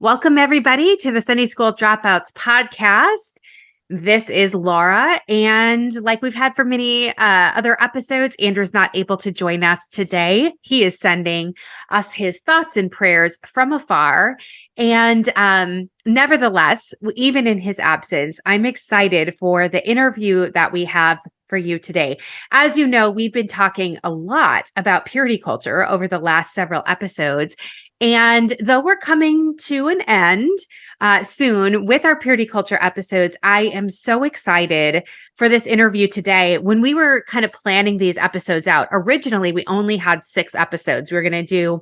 Welcome, everybody, to the Sunday School Dropouts podcast. This is Laura, and like we've had for many other episodes, Andrew's not able to join us today. He is sending us his thoughts and prayers from afar. And nevertheless, even in his absence, I'm excited for the interview that we have for you today. As you know, we've been talking a lot about purity culture over the last several episodes. And though we're coming to an end soon with our purity culture episodes, I am so excited for this interview today. When we were kind of planning these episodes out, originally we only had 6 episodes. We were going to do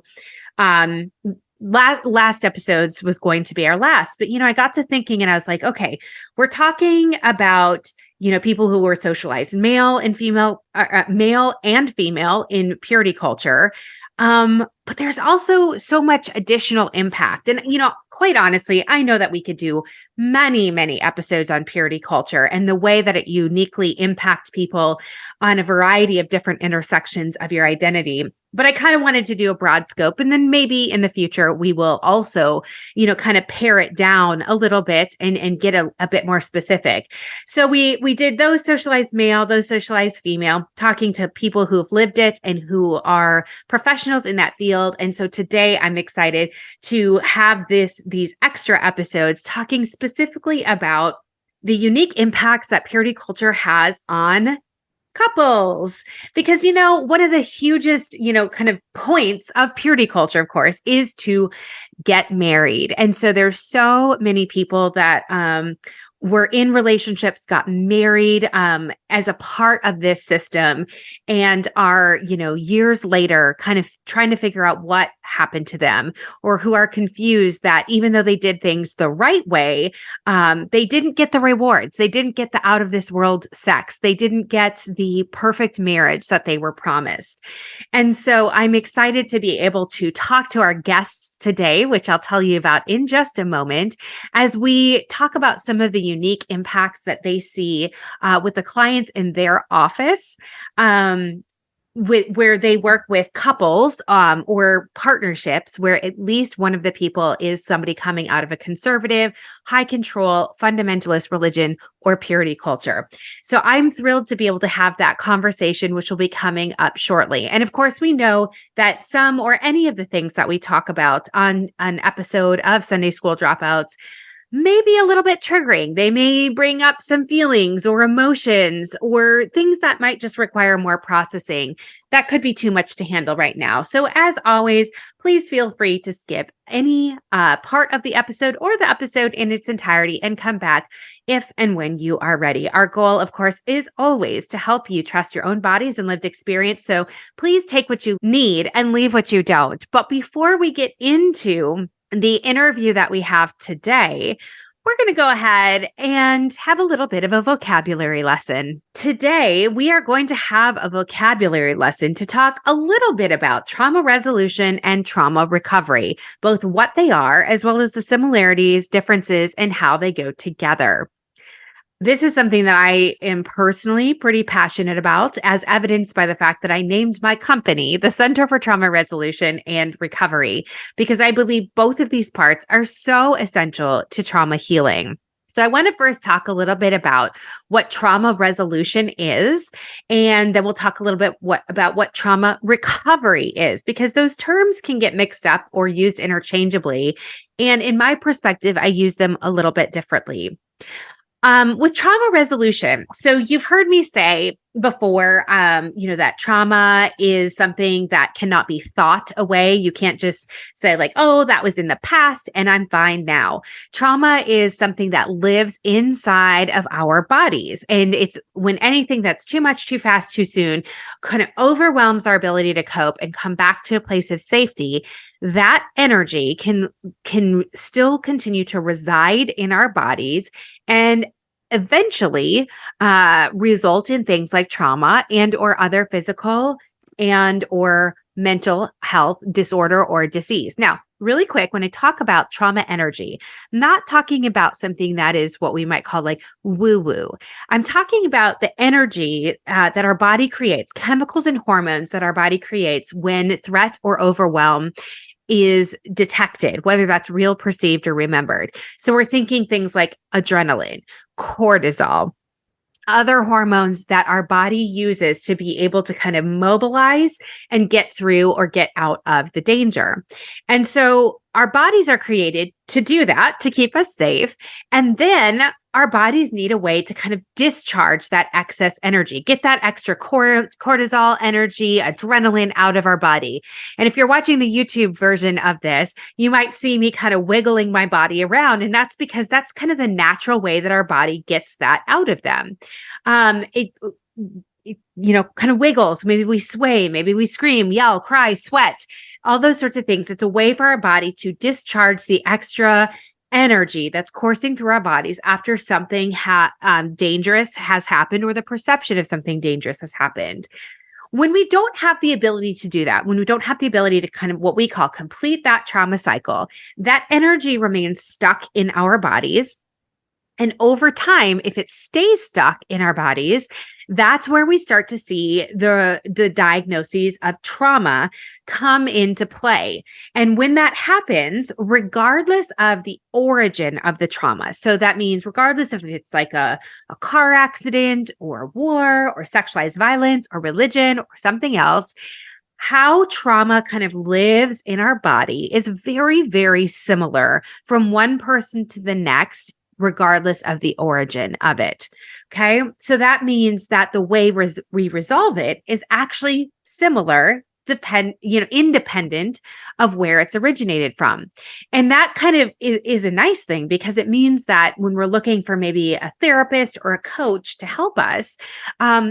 last episodes was going to be our last. But, I got to thinking and I was like, okay, we're talking about people who were socialized, male and female in purity culture. But there's also so much additional impact. And, quite honestly, I know that we could do many, many episodes on purity culture and the way that it uniquely impacts people on a variety of different intersections of your identity. But I kind of wanted to do a broad scope. And then maybe in the future, we will also, kind of pare it down a little bit and get a bit more specific. So we did those socialized male, those socialized female, talking to people who have lived it and who are professionals in that field. And so today I'm excited to have these extra episodes talking specifically about the unique impacts that purity culture has on couples. Because, one of the hugest, kind of points of purity culture, of course, is to get married. And so there's so many people that were in relationships, got married as a part of this system, and are, years later kind of trying to figure out what happened to them, or who are confused that even though they did things the right way, they didn't get the rewards. They didn't get the out of this world sex. They didn't get the perfect marriage that they were promised. And so I'm excited to be able to talk to our guests today, which I'll tell you about in just a moment, as we talk about some of the unique impacts that they see with the clients in their office, where they work with couples or partnerships where at least one of the people is somebody coming out of a conservative, high control, fundamentalist religion or purity culture. So I'm thrilled to be able to have that conversation, which will be coming up shortly. And of course, we know that some or any of the things that we talk about on an episode of Sunday School Dropouts may be a little bit triggering. They may bring up some feelings or emotions or things that might just require more processing. That could be too much to handle right now. So as always, please feel free to skip any part of the episode or the episode in its entirety and come back if and when you are ready. Our goal, of course, is always to help you trust your own bodies and lived experience. So please take what you need and leave what you don't. But before we get into the interview that we have today, we're going to go ahead and have a little bit of a vocabulary lesson. Today, we are going to have a vocabulary lesson to talk a little bit about trauma resolution and trauma recovery, both what they are, as well as the similarities, differences, and how they go together. This is something that I am personally pretty passionate about, as evidenced by the fact that I named my company the Center for Trauma Resolution and Recovery, because I believe both of these parts are so essential to trauma healing. So I want to first talk a little bit about what trauma resolution is, and then we'll talk a little bit about what trauma recovery is, because those terms can get mixed up or used interchangeably. And in my perspective, I use them a little bit differently. With trauma resolution, so you've heard me say before, that trauma is something that cannot be thought away. You can't just say like, oh, that was in the past and I'm fine now. Trauma is something that lives inside of our bodies. And it's when anything that's too much, too fast, too soon kind of overwhelms our ability to cope and come back to a place of safety, that energy can still continue to reside in our bodies and eventually result in things like trauma and or other physical and or mental health disorder or disease. Now, really quick, when I talk about trauma energy, I'm not talking about something that is what we might call like woo-woo. I'm talking about the energy that our body creates, chemicals and hormones that our body creates when threat or overwhelm is detected, whether that's real, perceived, or remembered. So we're thinking things like adrenaline, cortisol, other hormones that our body uses to be able to kind of mobilize and get through or get out of the danger. And so our bodies are created to do that, to keep us safe. And then our bodies need a way to kind of discharge that excess energy, get that extra cortisol energy, adrenaline out of our body. And if you're watching the YouTube version of this, you might see me kind of wiggling my body around. And that's because that's kind of the natural way that our body gets that out of them. It kind of wiggles. Maybe we sway, maybe we scream, yell, cry, sweat, all those sorts of things. It's a way for our body to discharge the extra energy that's coursing through our bodies after something dangerous has happened, or the perception of something dangerous has happened. When we don't have the ability to do that, when we don't have the ability to kind of what we call complete that trauma cycle, that energy remains stuck in our bodies. And over time, if it stays stuck in our bodies, that's where we start to see the diagnoses of trauma come into play. And when that happens, regardless of the origin of the trauma, so that means regardless if it's like a car accident or war or sexualized violence or religion or something else, how trauma kind of lives in our body is very, very similar from one person to the next, regardless of the origin of it. Okay. So that means that the way we resolve it is actually similar, independent of where it's originated from. And that kind of is a nice thing, because it means that when we're looking for maybe a therapist or a coach to help us,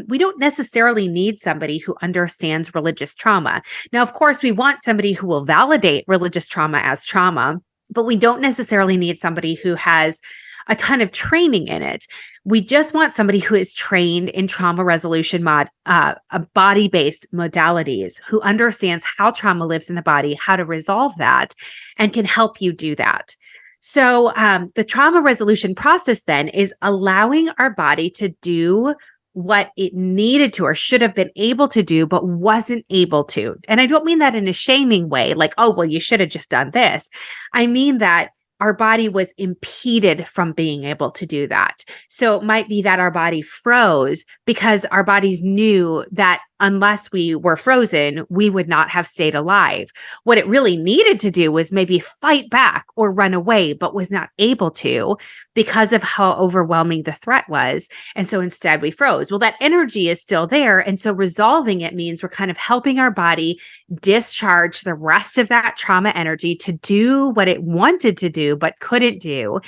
we don't necessarily need somebody who understands religious trauma. Now, of course, we want somebody who will validate religious trauma as trauma, but we don't necessarily need somebody who has a ton of training in it. We just want somebody who is trained in trauma resolution body-based modalities, who understands how trauma lives in the body, how to resolve that, and can help you do that. So the trauma resolution process then is allowing our body to do what it needed to or should have been able to do, but wasn't able to. And I don't mean that in a shaming way, like, oh, well, you should have just done this. I mean that our body was impeded from being able to do that. So it might be that our body froze because our bodies knew that unless we were frozen, we would not have stayed alive. What it really needed to do was maybe fight back or run away, but was not able to because of how overwhelming the threat was. And so instead we froze. Well, that energy is still there. And so resolving it means we're kind of helping our body discharge the rest of that trauma energy to do what it wanted to do, but couldn't do,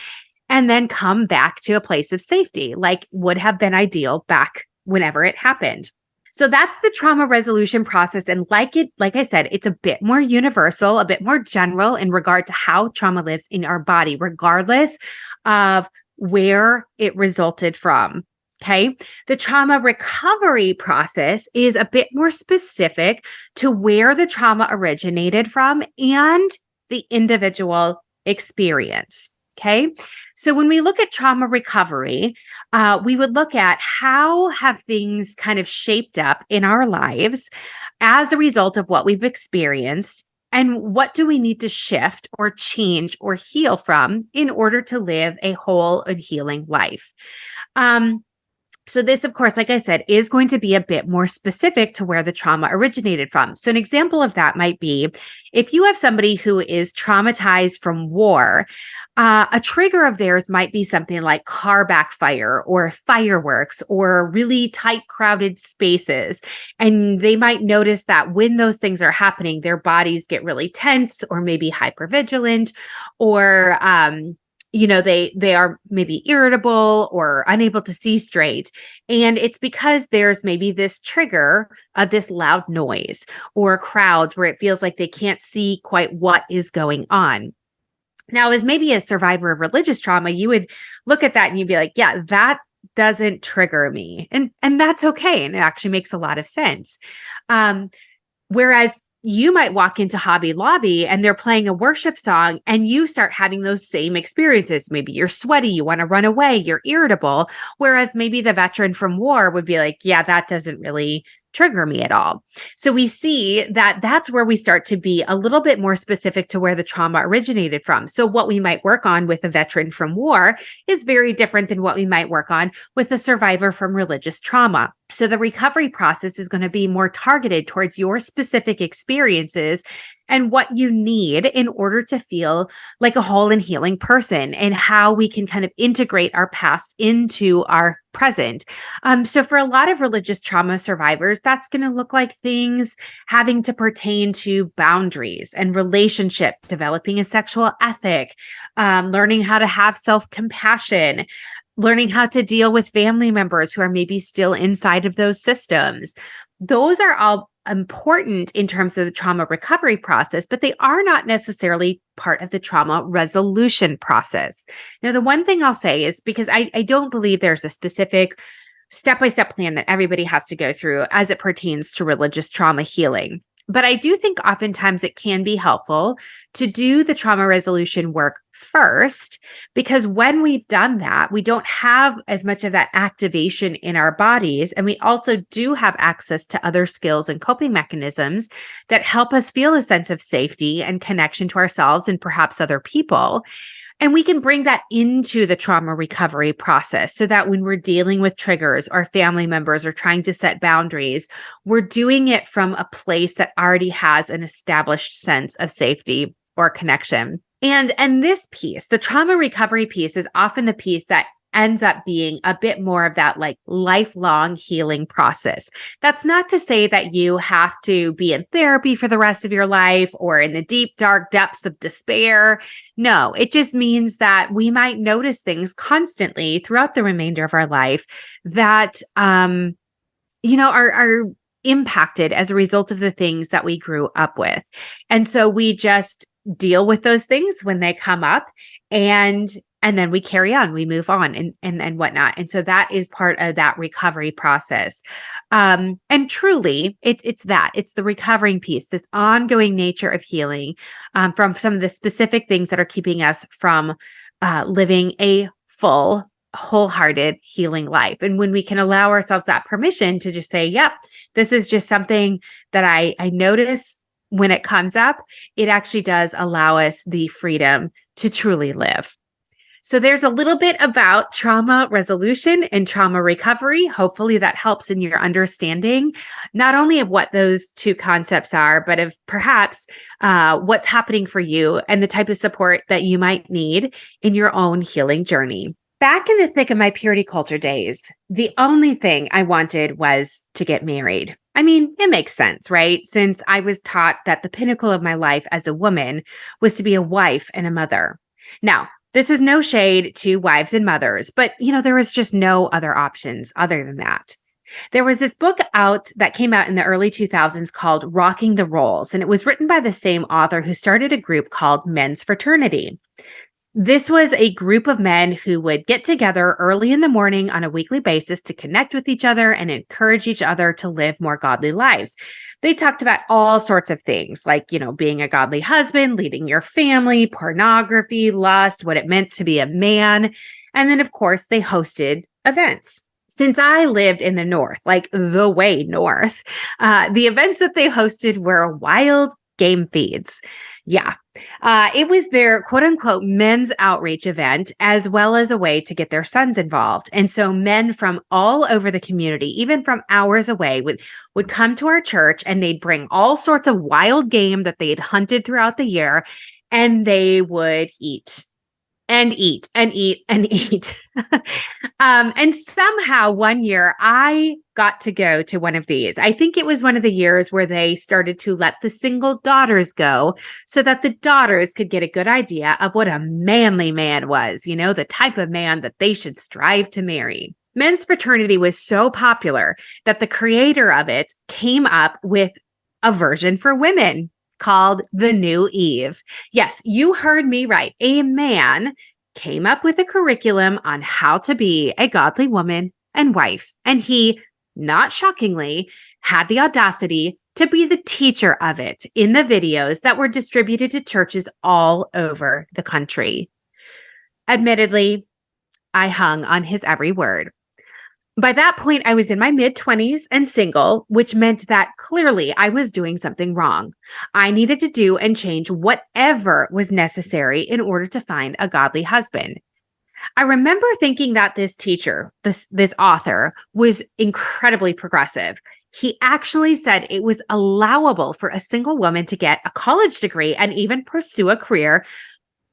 and then come back to a place of safety, like would have been ideal back whenever it happened. So that's the trauma resolution process. And like I said, it's a bit more universal, a bit more general in regard to how trauma lives in our body, regardless of where it resulted from. Okay. The trauma recovery process is a bit more specific to where the trauma originated from and the individual experience. Okay. So when we look at trauma recovery, we would look at how have things kind of shaped up in our lives as a result of what we've experienced, and what do we need to shift or change or heal from in order to live a whole and healing life. So this, of course, like I said, is going to be a bit more specific to where the trauma originated from. So an example of that might be if you have somebody who is traumatized from war, a trigger of theirs might be something like car backfire or fireworks or really tight, crowded spaces. And they might notice that when those things are happening, their bodies get really tense or maybe hypervigilant, or they are maybe irritable or unable to see straight. And it's because there's maybe this trigger of this loud noise or crowds where it feels like they can't see quite what is going on. Now, as maybe a survivor of religious trauma, you would look at that and you'd be like, yeah, that doesn't trigger me. And that's okay. And it actually makes a lot of sense. Whereas you might walk into Hobby Lobby and they're playing a worship song and you start having those same experiences. Maybe you're sweaty, you want to run away, you're irritable. Whereas maybe the veteran from war would be like, yeah, that doesn't really trigger me at all. So we see that that's where we start to be a little bit more specific to where the trauma originated from. So what we might work on with a veteran from war is very different than what we might work on with a survivor from religious trauma. So the recovery process is going to be more targeted towards your specific experiences and what you need in order to feel like a whole and healing person, and how we can kind of integrate our past into our present. So for a lot of religious trauma survivors, that's going to look like things having to pertain to boundaries and relationship, developing a sexual ethic, learning how to have self-compassion, learning how to deal with family members who are maybe still inside of those systems. Those are all important in terms of the trauma recovery process, but they are not necessarily part of the trauma resolution process. Now, the one thing I'll say is, because I don't believe there's a specific step-by-step plan that everybody has to go through as it pertains to religious trauma healing. But I do think oftentimes it can be helpful to do the trauma resolution work first, because when we've done that, we don't have as much of that activation in our bodies. And we also do have access to other skills and coping mechanisms that help us feel a sense of safety and connection to ourselves and perhaps other people. And we can bring that into the trauma recovery process so that when we're dealing with triggers or family members or trying to set boundaries, we're doing it from a place that already has an established sense of safety or connection. And this piece, the trauma recovery piece, is often the piece that ends up being a bit more of that like lifelong healing process. That's not to say that you have to be in therapy for the rest of your life or in the deep, dark depths of despair. No, it just means that we might notice things constantly throughout the remainder of our life that, are impacted as a result of the things that we grew up with. And so we just deal with those things when they come up, and then we carry on, we move on and whatnot. And so that is part of that recovery process. And truly it's the recovering piece, this ongoing nature of healing, from some of the specific things that are keeping us from, living a full, wholehearted healing life. And when we can allow ourselves that permission to just say, yep, this is just something that I notice when it comes up, it actually does allow us the freedom to truly live. So there's a little bit about trauma resolution and trauma recovery. Hopefully that helps in your understanding, not only of what those two concepts are, but of perhaps what's happening for you and the type of support that you might need in your own healing journey. Back in the thick of my purity culture days, the only thing I wanted was to get married. I mean, it makes sense, right? Since I was taught that the pinnacle of my life as a woman was to be a wife and a mother. Now, this is no shade to wives and mothers, but there was just no other options other than that. There was this book out that came out in the early 2000s called Rocking the Roles, and it was written by the same author who started a group called Men's Fraternity. This was a group of men who would get together early in the morning on a weekly basis to connect with each other and encourage each other to live more godly lives. They talked about all sorts of things like, being a godly husband, leading your family, pornography, lust, what it meant to be a man. And then, of course, they hosted events. Since I lived in the North, like the way North, the events that they hosted were wild game feeds. Yeah. It was their quote unquote men's outreach event, as well as a way to get their sons involved. And so men from all over the community, even from hours away, would come to our church, and they'd bring all sorts of wild game that they had hunted throughout the year, and they would eat. And eat and eat and eat. And somehow one year I got to go to one of these. I think it was one of the years where they started to let the single daughters go so that the daughters could get a good idea of what a manly man was, the type of man that they should strive to marry. Men's fraternity was so popular that the creator of it came up with a version for women called The New Eve. Yes, you heard me right. A man came up with a curriculum on how to be a godly woman and wife. And he, not shockingly, had the audacity to be the teacher of it in the videos that were distributed to churches all over the country. Admittedly, I hung on his every word. By that point, I was in my mid 20s and single, which meant that clearly I was doing something wrong. I needed to do and change whatever was necessary in order to find a godly husband. I remember thinking that this teacher, this author, was incredibly progressive. He actually said it was allowable for a single woman to get a college degree and even pursue a career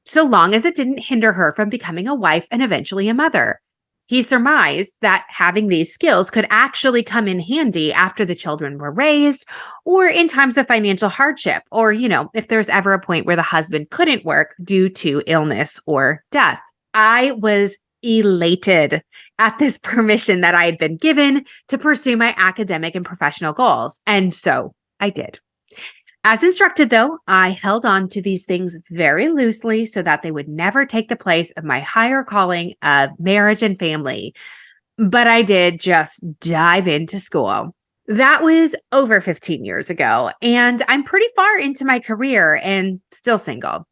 so long as it didn't hinder her from becoming a wife and eventually a mother. He surmised that having these skills could actually come in handy after the children were raised or in times of financial hardship, or, if there's ever a point where the husband couldn't work due to illness or death. I was elated at this permission that I had been given to pursue my academic and professional goals. And so I did. As instructed, though, I held on to these things very loosely so that they would never take the place of my higher calling of marriage and family. But I did just dive into school. That was over 15 years ago, and I'm pretty far into my career and still single.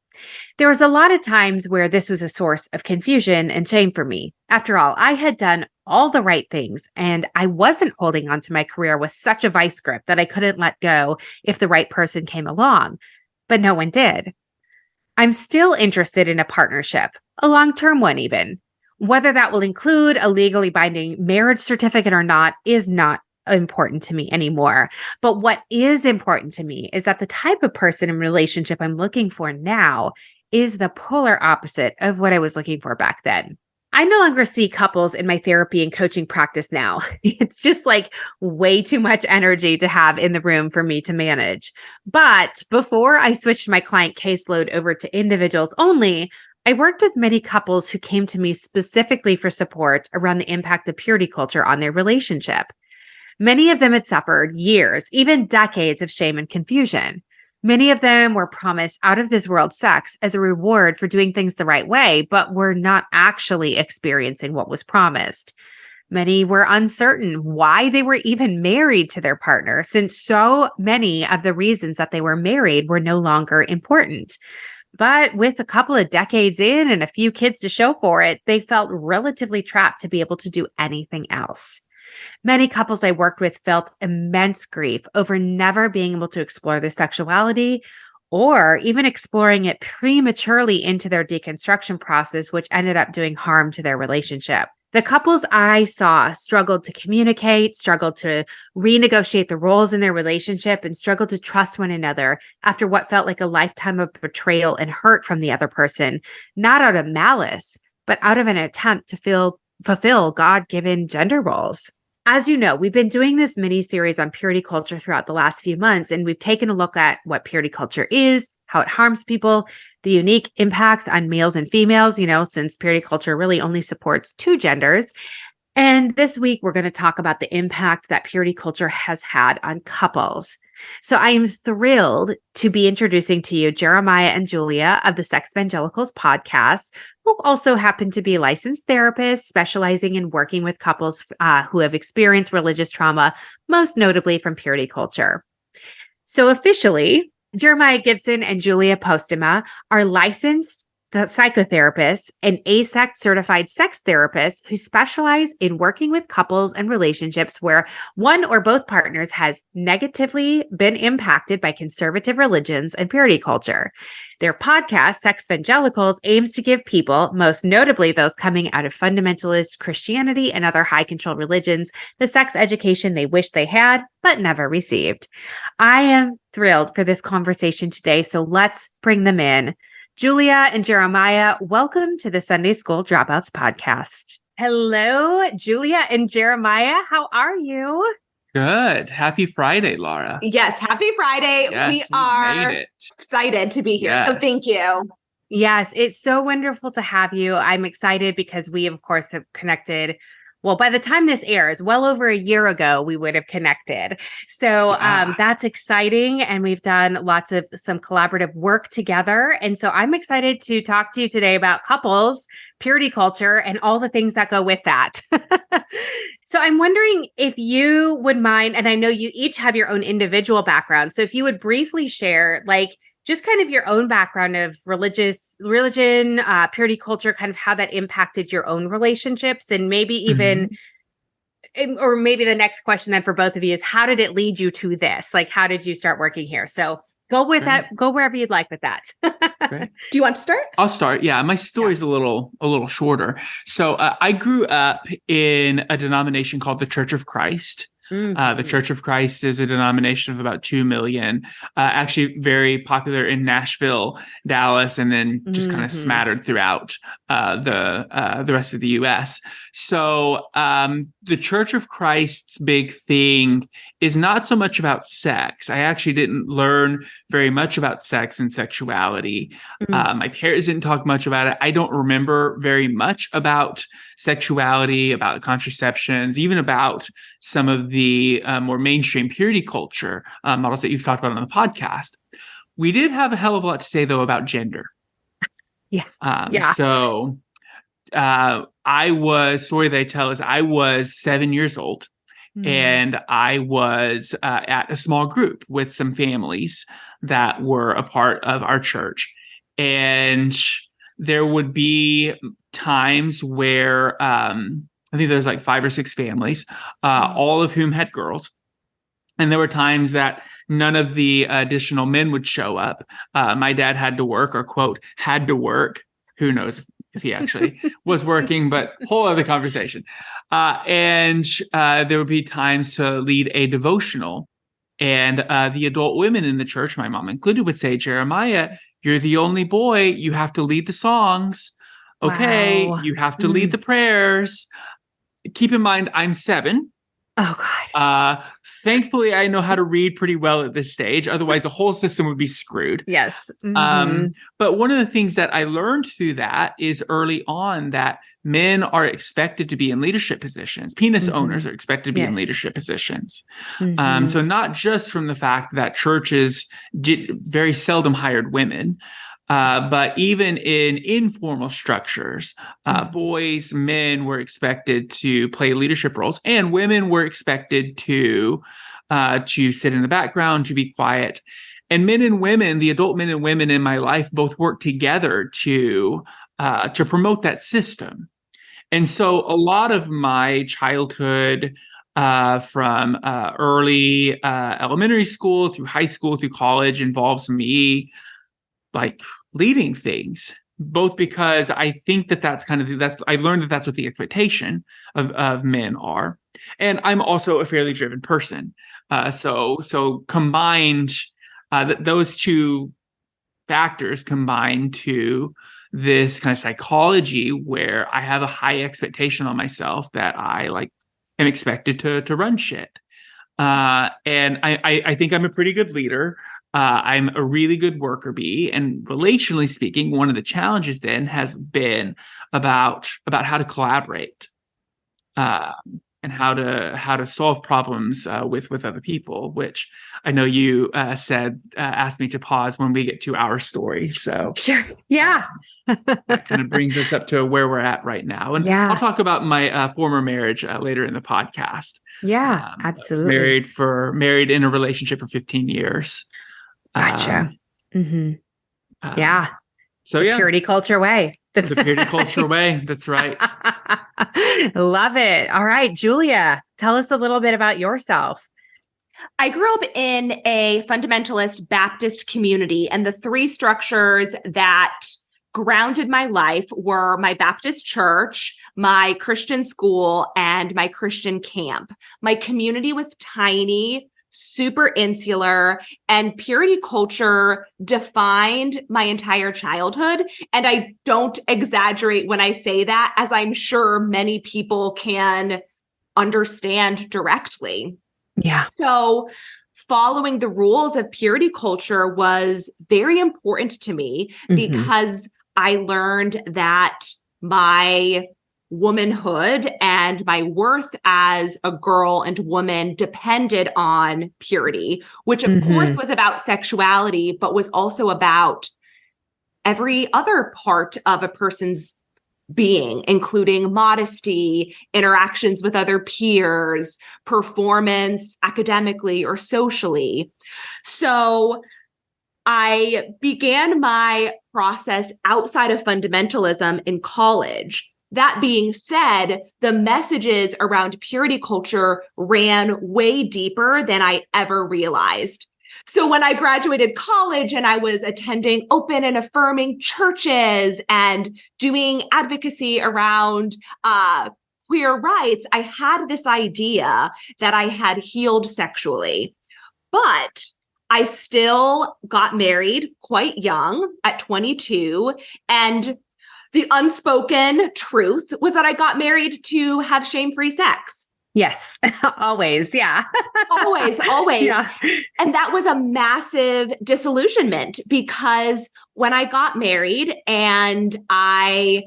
There was a lot of times where this was a source of confusion and shame for me. After all, I had done all the right things, and I wasn't holding on to my career with such a vice grip that I couldn't let go if the right person came along. But no one did. I'm still interested in a partnership, a long-term one even. Whether that will include a legally binding marriage certificate or not is not important to me anymore. But what is important to me is that the type of person and relationship I'm looking for now is the polar opposite of what I was looking for back then. I no longer see couples in my therapy and coaching practice now. It's just like way too much energy to have in the room for me to manage. But before I switched my client caseload over to individuals only, I worked with many couples who came to me specifically for support around the impact of purity culture on their relationship. Many of them had suffered years, even decades of shame and confusion. Many of them were promised out of this world sex as a reward for doing things the right way, but were not actually experiencing what was promised. Many were uncertain why they were even married to their partner, since so many of the reasons that they were married were no longer important. But with a couple of decades in and a few kids to show for it, they felt relatively trapped to be able to do anything else. Many couples I worked with felt immense grief over never being able to explore their sexuality or even exploring it prematurely into their deconstruction process, which ended up doing harm to their relationship. The couples I saw struggled to communicate, struggled to renegotiate the roles in their relationship, and struggled to trust one another after what felt like a lifetime of betrayal and hurt from the other person, not out of malice, but out of an attempt to fulfill God-given gender roles. As you know, we've been doing this mini series on purity culture throughout the last few months, and we've taken a look at what purity culture is, how it harms people, the unique impacts on males and females, since purity culture really only supports two genders. And this week, we're going to talk about the impact that purity culture has had on couples. So I am thrilled to be introducing to you Jeremiah and Julia of the Sex Evangelicals podcast, who also happen to be licensed therapists specializing in working with couples who have experienced religious trauma, most notably from purity culture. So officially, Jeremiah Gibson and Julia Postema are licensed psychotherapists and AASECT certified sex therapists who specialize in working with couples and relationships where one or both partners has negatively been impacted by conservative religions and purity culture. Their podcast, Sex Evangelicals, aims to give people, most notably those coming out of fundamentalist Christianity and other high control religions, the sex education they wish they had, but never received. I am thrilled for this conversation today, so let's bring them in. Julia and Jeremiah, welcome to the Sunday School Dropouts podcast. Hello, Julia and Jeremiah. How are you? Good. Happy Friday, Laura. Yes, happy Friday. Yes, we are made it. excited to be here. Yes. So thank you. Yes, it's so wonderful to have you. I'm excited because we, of course, have connected. Well, by the time this airs, well over a year ago, we would have connected. So that's exciting. And we've done some collaborative work together. And so I'm excited to talk to you today about couples, purity culture, and all the things that go with that. So I'm wondering if you would mind, and I know you each have your own individual background. So if you would briefly share, just kind of your own background of religion, purity culture, kind of how that impacted your own relationships, and maybe even or maybe the next question then for both of you is, how did it lead you to this? Like, how did you start working here? So go with that. Go wherever you'd like with that. Great. Do you want to start? I'll start. Yeah, my story's a little shorter. So I grew up in a denomination called the Church of Christ. The Church of Christ is a denomination of about 2 million, actually very popular in Nashville, Dallas, and then just kind of smattered throughout the rest of the U.S. So the Church of Christ's big thing is not so much about sex. I actually didn't learn very much about sex and sexuality. My parents didn't talk much about it. I don't remember very much about sexuality, about contraceptions, even about some of the more mainstream purity culture models that you've talked about on the podcast. We did have a hell of a lot to say, though, about gender. So story that I tell is I was 7 years old. And I was at a small group with some families that were a part of our church. And there would be times where I think there's like 5 or 6 families, all of whom had girls. And there were times that none of the additional men would show up. My dad had to work, or quote, had to work. Who knows if he actually was working, but whole other conversation. And there would be times to lead a devotional. And the adult women in the church, my mom included, would say, Jeremiah, you're the only boy. You have to lead the songs. Okay, Wow. you have to lead the prayers. Keep in mind, I'm 7. Oh, God. Thankfully, I know how to read pretty well at this stage. Otherwise, the whole system would be screwed. Yes. But one of the things that I learned through that is early on that men are expected to be in leadership positions. Penis owners are expected to be in leadership positions. So not just from the fact that churches very seldom hired women, but even in informal structures, boys, men were expected to play leadership roles, and women were expected to sit in the background, to be quiet. And men and women, the adult men and women in my life, both worked together to promote that system. And so a lot of my childhood, from early elementary school through high school through college, involves me like leading things, both because I think that's I learned that that's what the expectation of men are. And I'm also a fairly driven person. So combined, those two factors combine to this kind of psychology where I have a high expectation on myself that I am expected to run shit. And I think I'm a pretty good leader. I'm a really good worker bee. And relationally speaking, one of the challenges then has been about how to collaborate, and how to solve problems with other people, which I know you asked me to pause when we get to our story. So sure. Yeah. That kind of brings us up to where we're at right now. And I'll talk about my former marriage later in the podcast. Yeah, absolutely. Married in a relationship for 15 years. Gotcha. Yeah. So the purity culture way. The purity culture way. That's right. Love it. All right, Julia, tell us a little bit about yourself. I grew up in a fundamentalist Baptist community, and the 3 structures that grounded my life were my Baptist church, my Christian school, and my Christian camp. My community was tiny, super insular, and purity culture defined my entire childhood. And I don't exaggerate when I say that, as I'm sure many people can understand directly. Yeah. So following the rules of purity culture was very important to me because I learned that my womanhood and my worth as a girl and woman depended on purity, which of course was about sexuality, but was also about every other part of a person's being, including modesty, interactions with other peers, performance academically or socially. So I began my process outside of fundamentalism in college. that being said, the messages around purity culture ran way deeper than I ever realized. So when I graduated college and I was attending open and affirming churches and doing advocacy around queer rights, I had this idea that I had healed sexually. But I still got married quite young at 22. And the unspoken truth was that I got married to have shame-free sex. Yes, always. Yeah. Always. Yeah. And that was a massive disillusionment because when I got married and I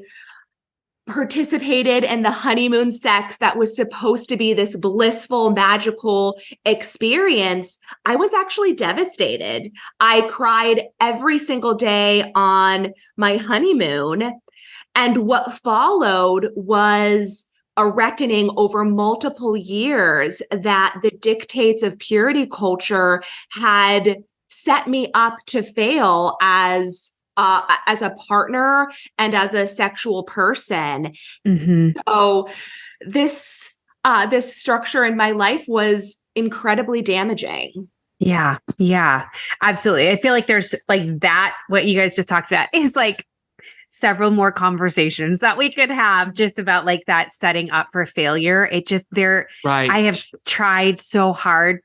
participated in the honeymoon sex that was supposed to be this blissful, magical experience, I was actually devastated. I cried every single day on my honeymoon. And what followed was a reckoning over multiple years that the dictates of purity culture had set me up to fail as a partner and as a sexual person. So this structure in my life was incredibly damaging. Yeah. Yeah, absolutely. I feel like there's like that, what you guys just talked about is like several more conversations that we could have just about like that setting up for failure. Right. I have tried so hard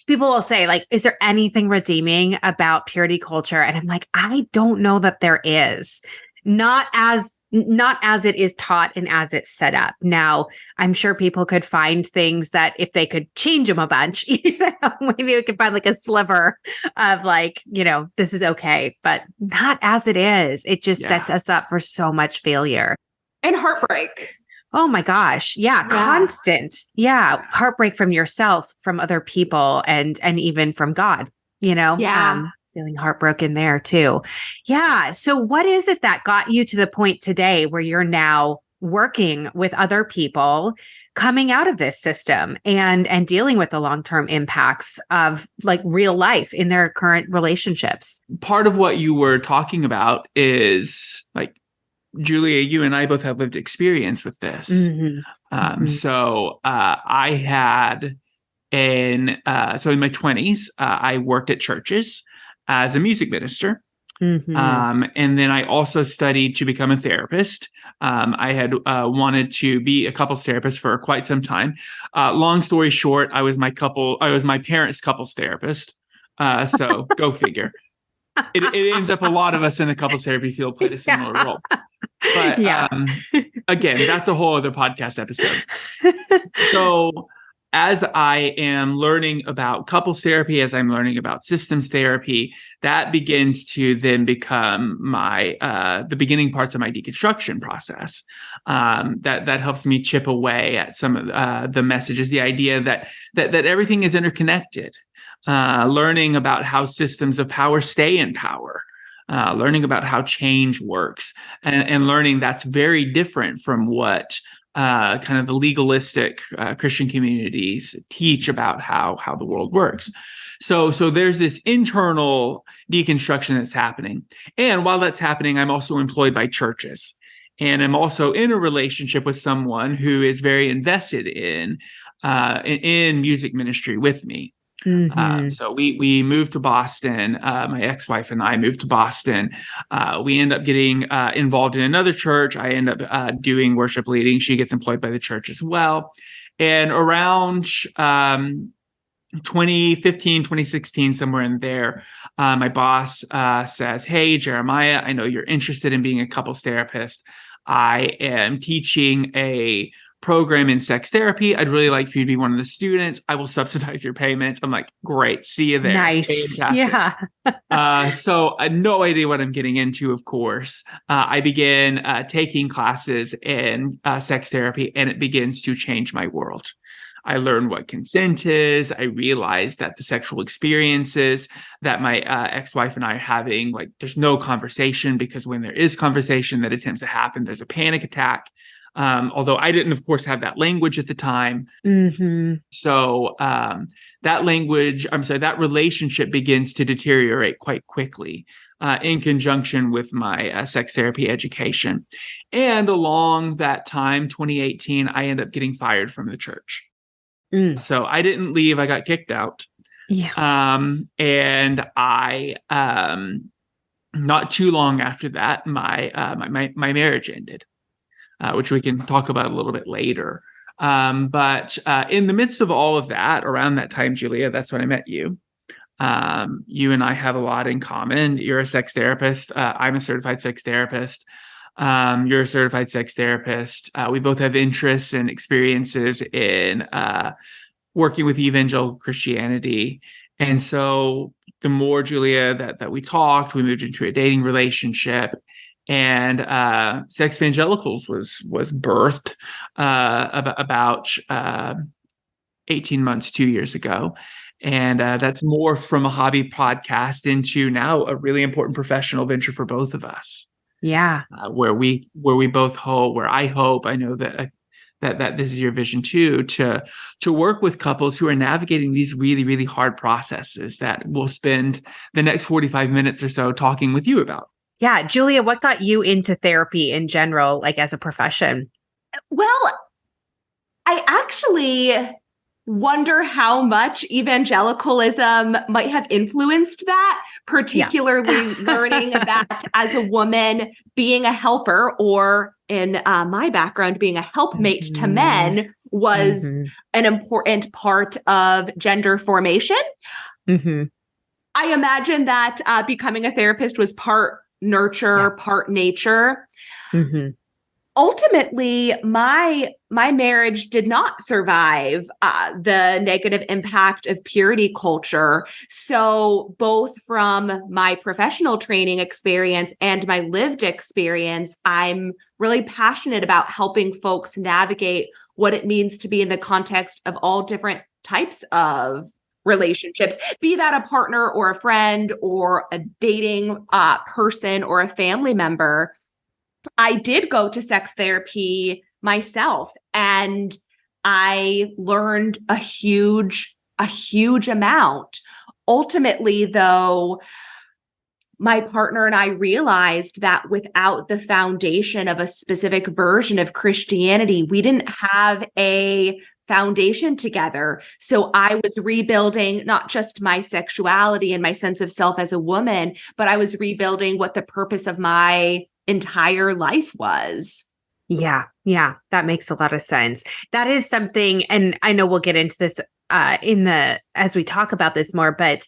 people will say like, is there anything redeeming about purity culture? And I'm like, I don't know that there is. Not as it is taught and as it's set up. Now, I'm sure people could find things that if they could change them a bunch, maybe we could find like a sliver of like, this is okay, but not as it is. It just sets us up for so much failure. And heartbreak. Oh my gosh. Yeah. Constant. Yeah. Heartbreak from yourself, from other people, and even from God, feeling heartbroken there too. Yeah. So what is it that got you to the point today where you're now working with other people coming out of this system and dealing with the long-term impacts of like real life in their current relationships? Part of what you were talking about is like, Julia, you and I both have lived experience with this. So I had in my 20s, I worked at churches as a music minister. And then I also studied to become a therapist. I had wanted to be a couples therapist for quite some time. Long story short, I was my parents' couples therapist. So go figure. It ends up a lot of us in the couples therapy field played a similar role. But again, that's a whole other podcast episode. So as I am learning about couples therapy, as I'm learning about systems therapy, that begins to then become my the beginning parts of my deconstruction process. That helps me chip away at some of the messages, the idea that everything is interconnected. Learning about how systems of power stay in power. Learning about how change works, and learning that's very different from what kind of the legalistic Christian communities teach about how the world works. So there's this internal deconstruction that's happening. And while that's happening, I'm also employed by churches. And I'm also in a relationship with someone who is very invested in music ministry with me. So we moved to Boston. My ex-wife and I moved to Boston. We end up getting involved in another church. I end up doing worship leading. She gets employed by the church as well. And around 2015, 2016, somewhere in there, my boss says, "Hey, Jeremiah, I know you're interested in being a couples therapist. I am teaching a program in sex therapy. I'd really like for you to be one of the students. I will subsidize your payments." I'm like, great. See you there. Nice. Fantastic. Yeah. So I had no idea what I'm getting into, of course. I began taking classes in sex therapy, and it begins to change my world. I learned what consent is. I realized that the sexual experiences that my ex-wife and I are having, like, there's no conversation, because when there is conversation that attempts to happen, there's a panic attack. Although I didn't, of course, have that language at the time. So that relationship begins to deteriorate quite quickly. in conjunction with my sex therapy education. And along that time, 2018, I ended up getting fired from the church. So I didn't leave. I got kicked out. Yeah. And I, not too long after that, my marriage ended, which we can talk about a little bit later. But in the midst of all of that, around that time, Julia, that's when I met you. You and I have a lot in common. You're a sex therapist. I'm a certified sex therapist. You're a certified sex therapist. We both have interests and experiences in working with evangelical Christianity. And so the more, Julia, that we talked, we moved into a dating relationship. And Sex Evangelicals was birthed about 18 months, 2 years ago. And that's more from a hobby podcast into now a really important professional venture for both of us. Yeah. Where we both hope, where I hope, I know that this is your vision too, to work with couples who are navigating these really, really hard processes that we'll spend the next 45 minutes or so talking with you about. Yeah. Julia, what got you into therapy in general, like as a profession? Well, I actually wonder how much evangelicalism might have influenced that, particularly learning that as a woman, being a helper, or in my background, being a helpmate to men was an important part of gender formation. I imagine that becoming a therapist was part nurture, part nature. Ultimately, my marriage did not survive the negative impact of purity culture. So both from my professional training experience and my lived experience, I'm really passionate about helping folks navigate what it means to be in the context of all different types of relationships, be that a partner or a friend or a dating person or a family member. I did go to sex therapy myself, and I learned a huge amount. Ultimately, though, my partner and I realized that without the foundation of a specific version of Christianity, we didn't have a foundation together. So I was rebuilding not just my sexuality and my sense of self as a woman, but I was rebuilding what the purpose of my entire life was. Yeah. That makes a lot of sense. That is something, and I know we'll get into this as we talk about this more, but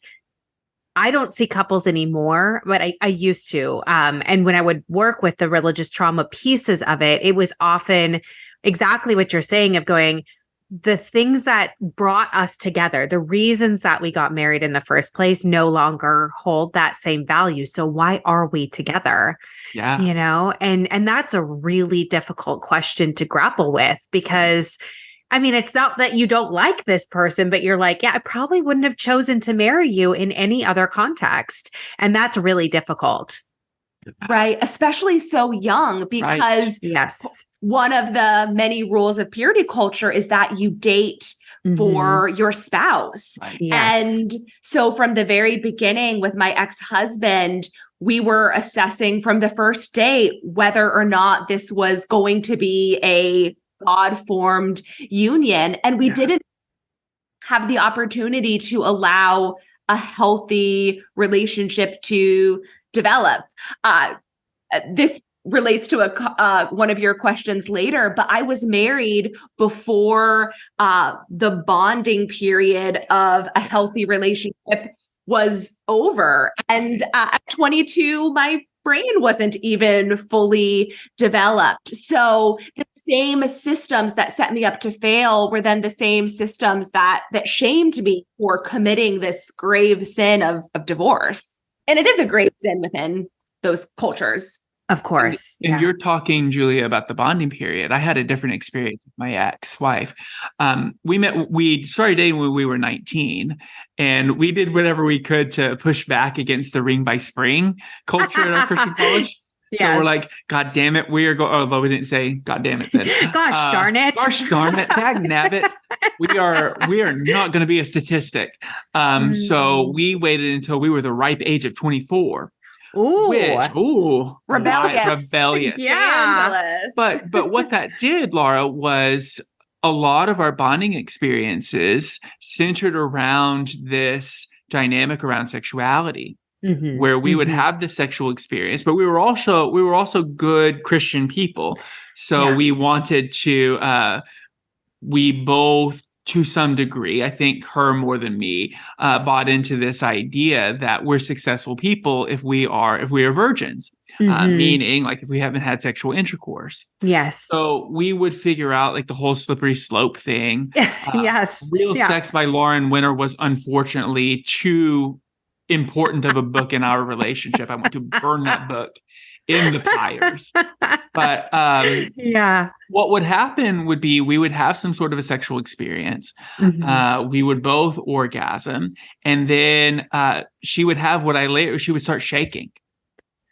I don't see couples anymore, but I used to. And when I would work with the religious trauma pieces of it, it was often exactly what you're saying, of going, the things that brought us together, the reasons that we got married in the first place no longer hold that same value. So why are we together? Yeah. And that's a really difficult question to grapple with, because I mean, it's not that you don't like this person, but you're like, yeah, I probably wouldn't have chosen to marry you in any other context. And that's really difficult. Right. Especially so young, because one of the many rules of purity culture is that you date for your spouse. And so from the very beginning with my ex-husband, we were assessing from the first date whether or not this was going to be a God-formed union. And we didn't have the opportunity to allow a healthy relationship to develop. This relates to one of your questions later, but I was married before the bonding period of a healthy relationship was over. And at 22, my brain wasn't even fully developed. So the same systems that set me up to fail were then the same systems that shamed me for committing this grave sin of divorce. And it is a grave sin within those cultures. Of course. And you're talking, Julia, about the bonding period. I had a different experience with my ex-wife. We started dating when we were 19, and we did whatever we could to push back against the ring by spring culture in our Christian college. So we're like, God damn it, we are going, although we didn't say God damn it then. Gosh darn it. Gosh darn it, dag nabbit. We are not going to be a statistic. So we waited until we were the ripe age of 24. rebellious, Yeah. scandalous. But what that did, Laura, was a lot of our bonding experiences centered around this dynamic around sexuality, where we would have the sexual experience, but we were also good Christian people. So we wanted to, we both, to some degree, I think her more than me, bought into this idea that we're successful people if we are virgins, meaning like if we haven't had sexual intercourse. Yes. So we would figure out like the whole slippery slope thing. Yes. Real Sex by Lauren Winner was unfortunately too important of a book in our relationship. I want to burn that book in the pyres. But what would happen would be we would have some sort of a sexual experience. We would both orgasm, and then she would have she would start shaking.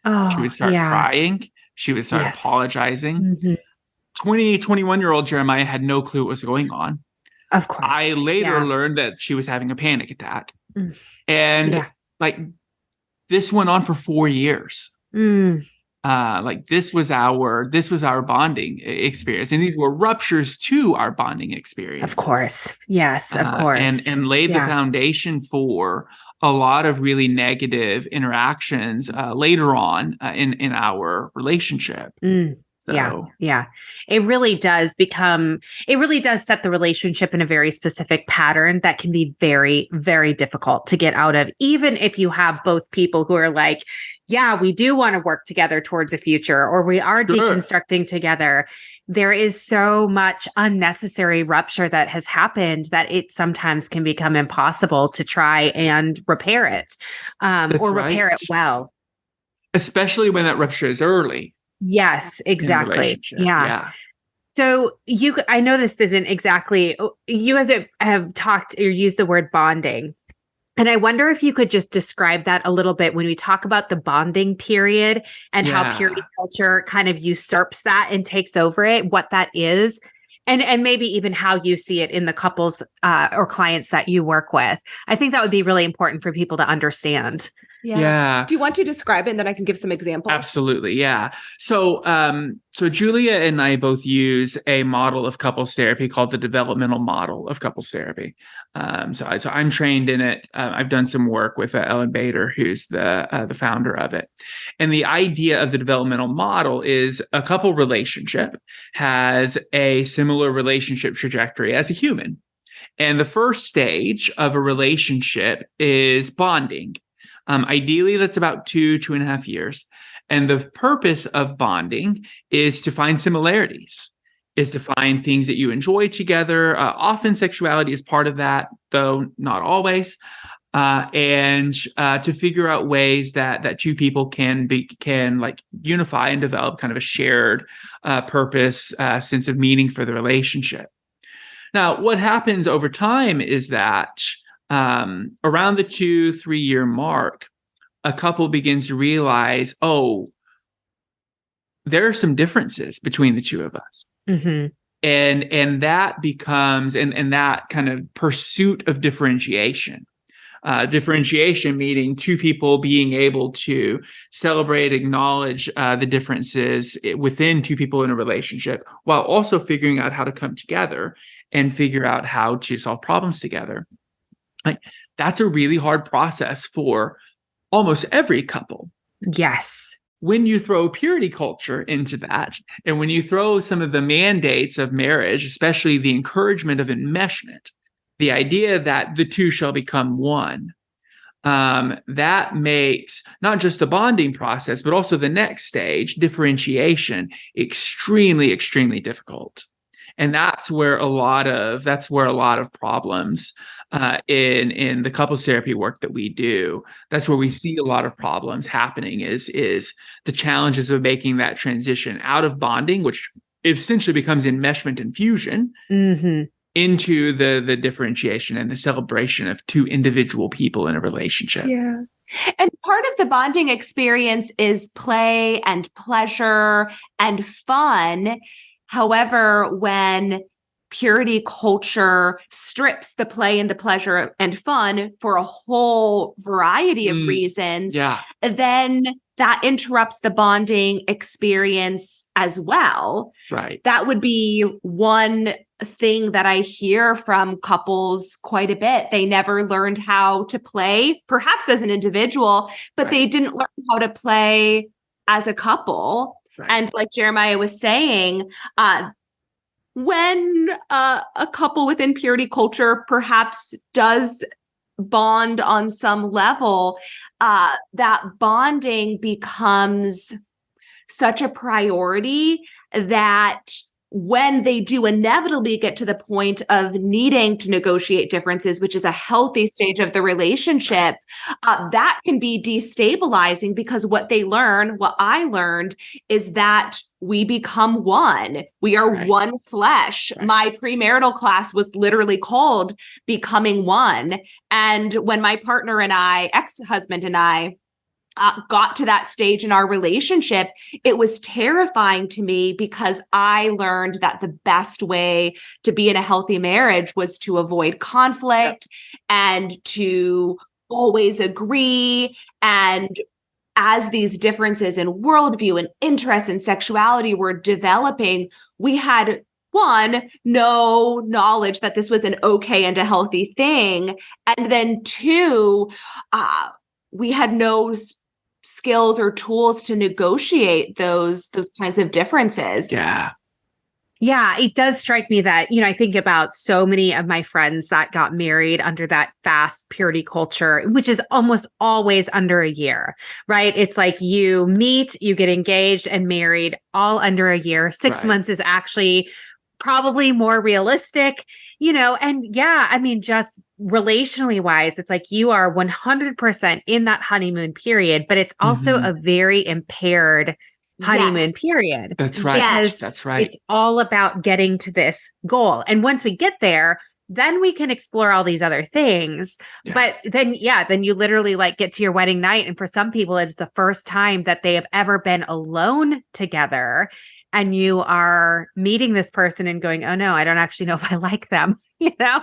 She would start crying. She would start apologizing. 20, 21-year-old Jeremiah had no clue what was going on. Of course. I later learned that she was having a panic attack. And like this went on for 4 years. Like this was our bonding experience, and these were ruptures to our bonding experience. Of course. Yes, of course. And laid the foundation for a lot of really negative interactions later on in our relationship. So. Yeah. It really does set the relationship in a very specific pattern that can be very, very difficult to get out of, even if you have both people who are like, yeah, we do want to work together towards a future, or we are deconstructing together. There is so much unnecessary rupture that has happened that it sometimes can become impossible to try and repair it, repair it well. Especially when that rupture is early. Yes, exactly. Yeah. So I know this isn't exactly, you guys have talked or used the word bonding. And I wonder if you could just describe that a little bit when we talk about the bonding period and how purity culture kind of usurps that and takes over it, what that is, and maybe even how you see it in the couples or clients that you work with. I think that would be really important for people to understand. Yeah. Do you want to describe it, and then I can give some examples? Absolutely. Yeah. So Julia and I both use a model of couples therapy called the developmental model of couples therapy. So I'm trained in it. I've done some work with Ellen Bader, who's the founder of it. And the idea of the developmental model is a couple relationship has a similar relationship trajectory as a human. And the first stage of a relationship is bonding. Ideally, that's about 2.5 years. And the purpose of bonding is to find similarities, is to find things that you enjoy together. Often sexuality is part of that, though not always. And to figure out ways that two people can like unify and develop kind of a shared purpose, sense of meaning for the relationship. Now, what happens over time is that around the 2-3 year mark, a couple begins to realize, there are some differences between the two of us. And that becomes, and that kind of pursuit of differentiation, meaning two people being able to celebrate, acknowledge the differences within two people in a relationship, while also figuring out how to come together and figure out how to solve problems together. Like, that's a really hard process for almost every couple. Yes. When you throw purity culture into that, and when you throw some of the mandates of marriage, especially the encouragement of enmeshment, the idea that the two shall become one, that makes not just the bonding process, but also the next stage, differentiation, extremely, extremely difficult. And that's where a lot of problems in the couples therapy work that we do. That's where we see a lot of problems happening is the challenges of making that transition out of bonding, which essentially becomes enmeshment and fusion, into the differentiation and the celebration of two individual people in a relationship. Yeah. And part of the bonding experience is play and pleasure and fun. However, when purity culture strips the play and the pleasure and fun for a whole variety of reasons, then that interrupts the bonding experience as well. Right. That would be one thing that I hear from couples quite a bit. They never learned how to play, perhaps as an individual, but they didn't learn how to play as a couple. Right. And like Jeremiah was saying, when a couple within purity culture perhaps does bond on some level, that bonding becomes such a priority that when they do inevitably get to the point of needing to negotiate differences, which is a healthy stage of the relationship, that can be destabilizing, because what I learned is that we become one. We are one flesh. Right. My premarital class was literally called Becoming One. And when my partner and ex-husband and I, got to that stage in our relationship, it was terrifying to me, because I learned that the best way to be in a healthy marriage was to avoid conflict and to always agree. And as these differences in worldview and interest and sexuality were developing, we had no knowledge that this was an okay and a healthy thing. And then two, we had no skills or tools to negotiate those kinds of differences. Yeah, it does strike me that, I think about so many of my friends that got married under that fast purity culture, which is almost always under a year, right? It's like you meet, you get engaged and married all under a year. 6 months is actually probably more realistic, and just relationally wise, it's like you are 100% in that honeymoon period, but it's also a very impaired honeymoon period. That's right. Because that's right. It's all about getting to this goal. And once we get there, then we can explore all these other things. But then you literally get to your wedding night. And for some people, it's the first time that they have ever been alone together. And you are meeting this person and going, oh no, I don't actually know if I like them, Yeah.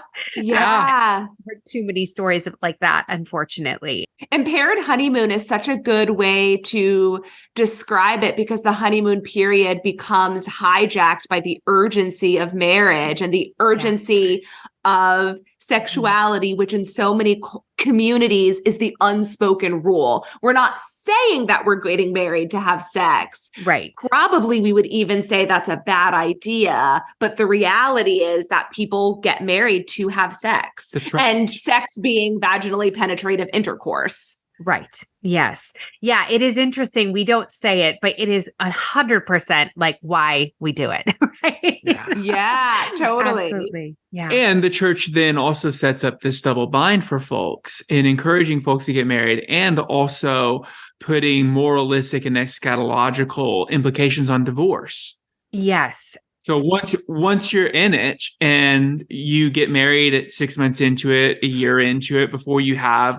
I've heard too many stories like that, unfortunately. Impaired honeymoon is such a good way to describe it, because the honeymoon period becomes hijacked by the urgency of marriage and the urgency of sexuality, which in so many communities is the unspoken rule. We're not saying that we're getting married to have sex. Right. Probably we would even say that's a bad idea. But the reality is that people get married to have sex. That's right. And sex being vaginally penetrative intercourse. Right. Yes. Yeah. It is interesting. We don't say it, but it is 100% why we do it. Right. Yeah, totally. Absolutely. Yeah. And the church then also sets up this double bind for folks in encouraging folks to get married, and also putting moralistic and eschatological implications on divorce. Yes. So once you're in it and you get married at 6 months into it, a year into it, before you have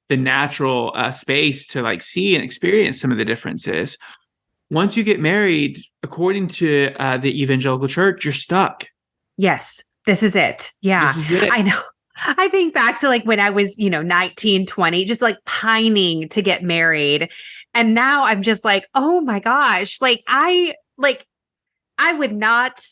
the natural space to see and experience some of the differences. Once you get married, according to the evangelical church, you're stuck. Yes, this is it. Yeah, this is it. I know. I think back to when I was, 19, 20, just pining to get married. And now I'm just oh my gosh, I would not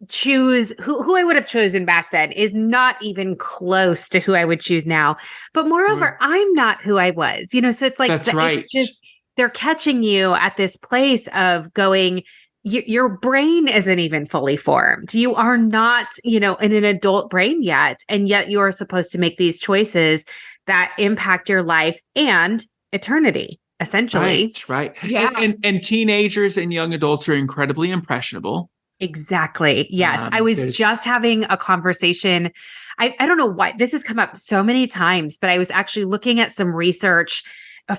choose who I would have chosen back then is not even close to who I would choose now. But moreover, I'm not who I was, so it's That's right. It's just, they're catching you at this place of going, your brain isn't even fully formed. You are not, in an adult brain yet. And yet you are supposed to make these choices that impact your life and eternity, essentially. Right. Yeah. And teenagers and young adults are incredibly impressionable. Exactly. Yes. I was just having a conversation. I don't know why this has come up so many times, but I was actually looking at some research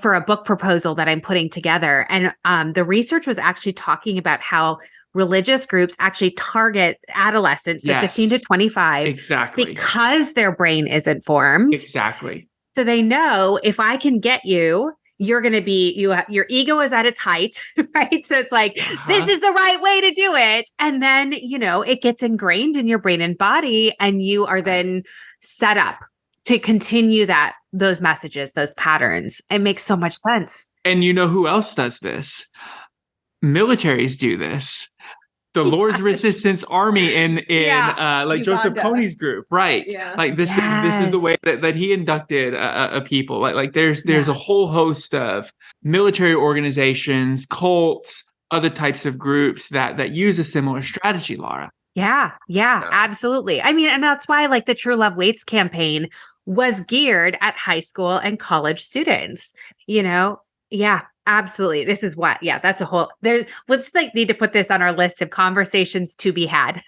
for a book proposal that I'm putting together. And the research was actually talking about how religious groups actually target adolescents, so 15 to 25, exactly, because their brain isn't formed. Exactly. So they know, if I can get you you're going to be, your ego is at its height, right? So it's like, this is the right way to do it. And then, it gets ingrained in your brain and body, and you are then set up to continue those messages, those patterns. It makes so much sense. And you know who else does this? Militaries do this. The Lord's Resistance Army in like Uganda. Joseph Kony's group, right? Yeah. Like this is the way that he inducted a people. Like there's a whole host of military organizations, cults, other types of groups that use a similar strategy, Laura. Yeah, absolutely. I mean, and that's why like the True Love Waits campaign was geared at high school and college students. Yeah. Absolutely. This is that's a whole, let's need to put this on our list of conversations to be had.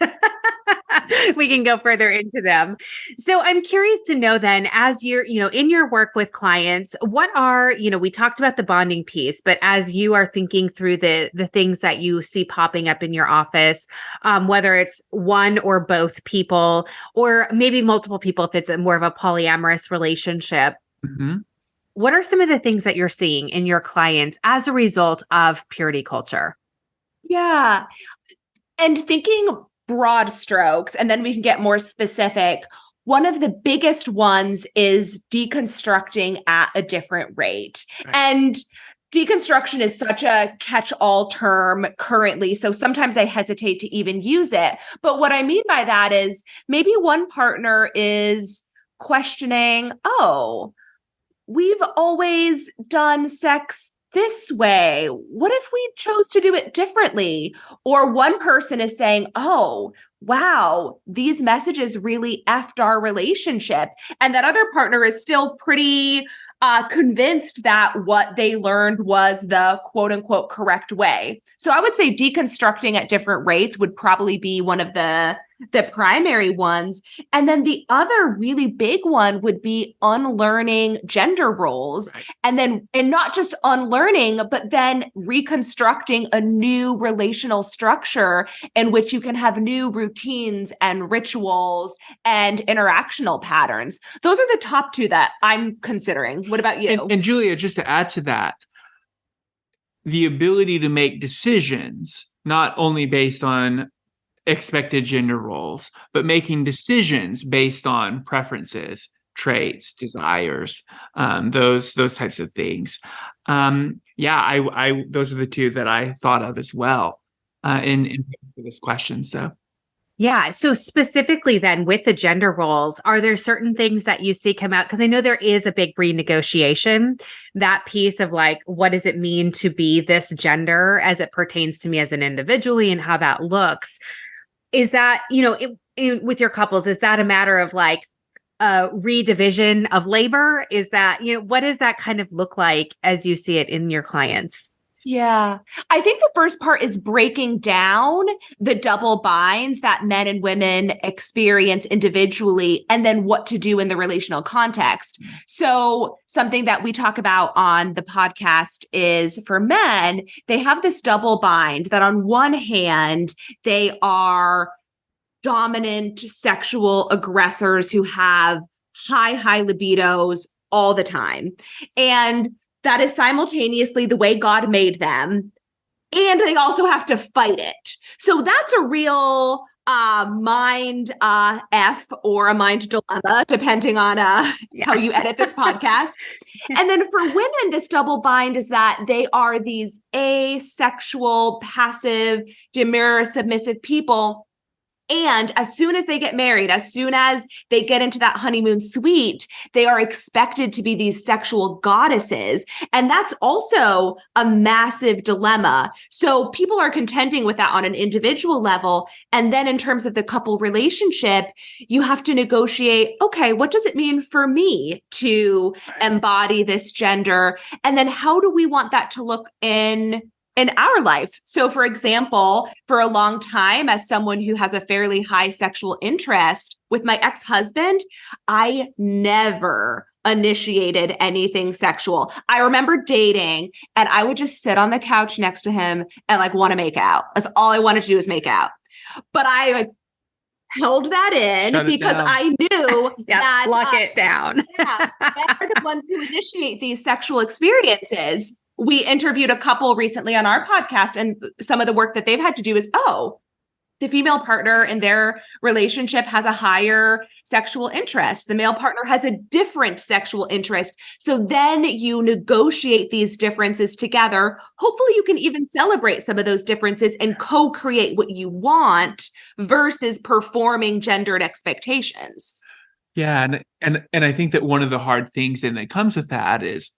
We can go further into them. So I'm curious to know then, as you're, in your work with clients, what are, we talked about the bonding piece, but as you are thinking through the things that you see popping up in your office, whether it's one or both people, or maybe multiple people, if it's more of a polyamorous relationship, what are some of the things that you're seeing in your clients as a result of purity culture? Yeah. And thinking broad strokes, and then we can get more specific. One of the biggest ones is deconstructing at a different rate. Right. And deconstruction is such a catch-all term currently, so sometimes I hesitate to even use it. But what I mean by that is maybe one partner is questioning, we've always done sex this way. What if we chose to do it differently? Or one person is saying, oh, wow, these messages really effed our relationship. And that other partner is still pretty convinced that what they learned was the quote unquote correct way. So I would say deconstructing at different rates would probably be one of the primary ones. And then the other really big one would be unlearning gender roles. Right. And not just unlearning, but then reconstructing a new relational structure in which you can have new routines and rituals and interactional patterns. Those are the top two that I'm considering. What about you? And Julia, just to add to that, the ability to make decisions, not only based on expected gender roles, but making decisions based on preferences, traits, desires, those types of things. I those are the two that I thought of as well in this question. So. Yeah. So specifically then with the gender roles, are there certain things that you see come out? Because I know there is a big renegotiation, that piece of like, what does it mean to be this gender as it pertains to me as an individually and how that looks? Is that, with your couples, is that a matter of like a redivision of labor? Is that, what does that kind of look like as you see it in your clients? Yeah, I think the first part is breaking down the double binds that men and women experience individually, and then what to do in the relational context. So something that we talk about on the podcast is for men, they have this double bind that on one hand, they are dominant sexual aggressors who have high libidos all the time. And that is simultaneously the way God made them. And they also have to fight it. So that's a real mind F or a mind dilemma, depending on how you edit this podcast. And then for women, this double bind is that they are these asexual, passive, demure, submissive people. And as soon as they get married, as soon as they get into that honeymoon suite, they are expected to be these sexual goddesses. And that's also a massive dilemma. So people are contending with that on an individual level. And then in terms of the couple relationship, you have to negotiate, okay, what does it mean for me to embody this gender? And then how do we want that to look in our life? So for example, for a long time, as someone who has a fairly high sexual interest with my ex-husband, I never initiated anything sexual. I remember dating and I would just sit on the couch next to him and want to make out. That's all I wanted to do is make out. But I held that in Shut it because down. I knew that lock it down. they're the ones who initiate these sexual experiences. We interviewed a couple recently on our podcast, and some of the work that they've had to do is, the female partner in their relationship has a higher sexual interest. The male partner has a different sexual interest. So then you negotiate these differences together. Hopefully you can even celebrate some of those differences and co-create what you want versus performing gendered expectations. Yeah. And I think that one of the hard things that comes with that is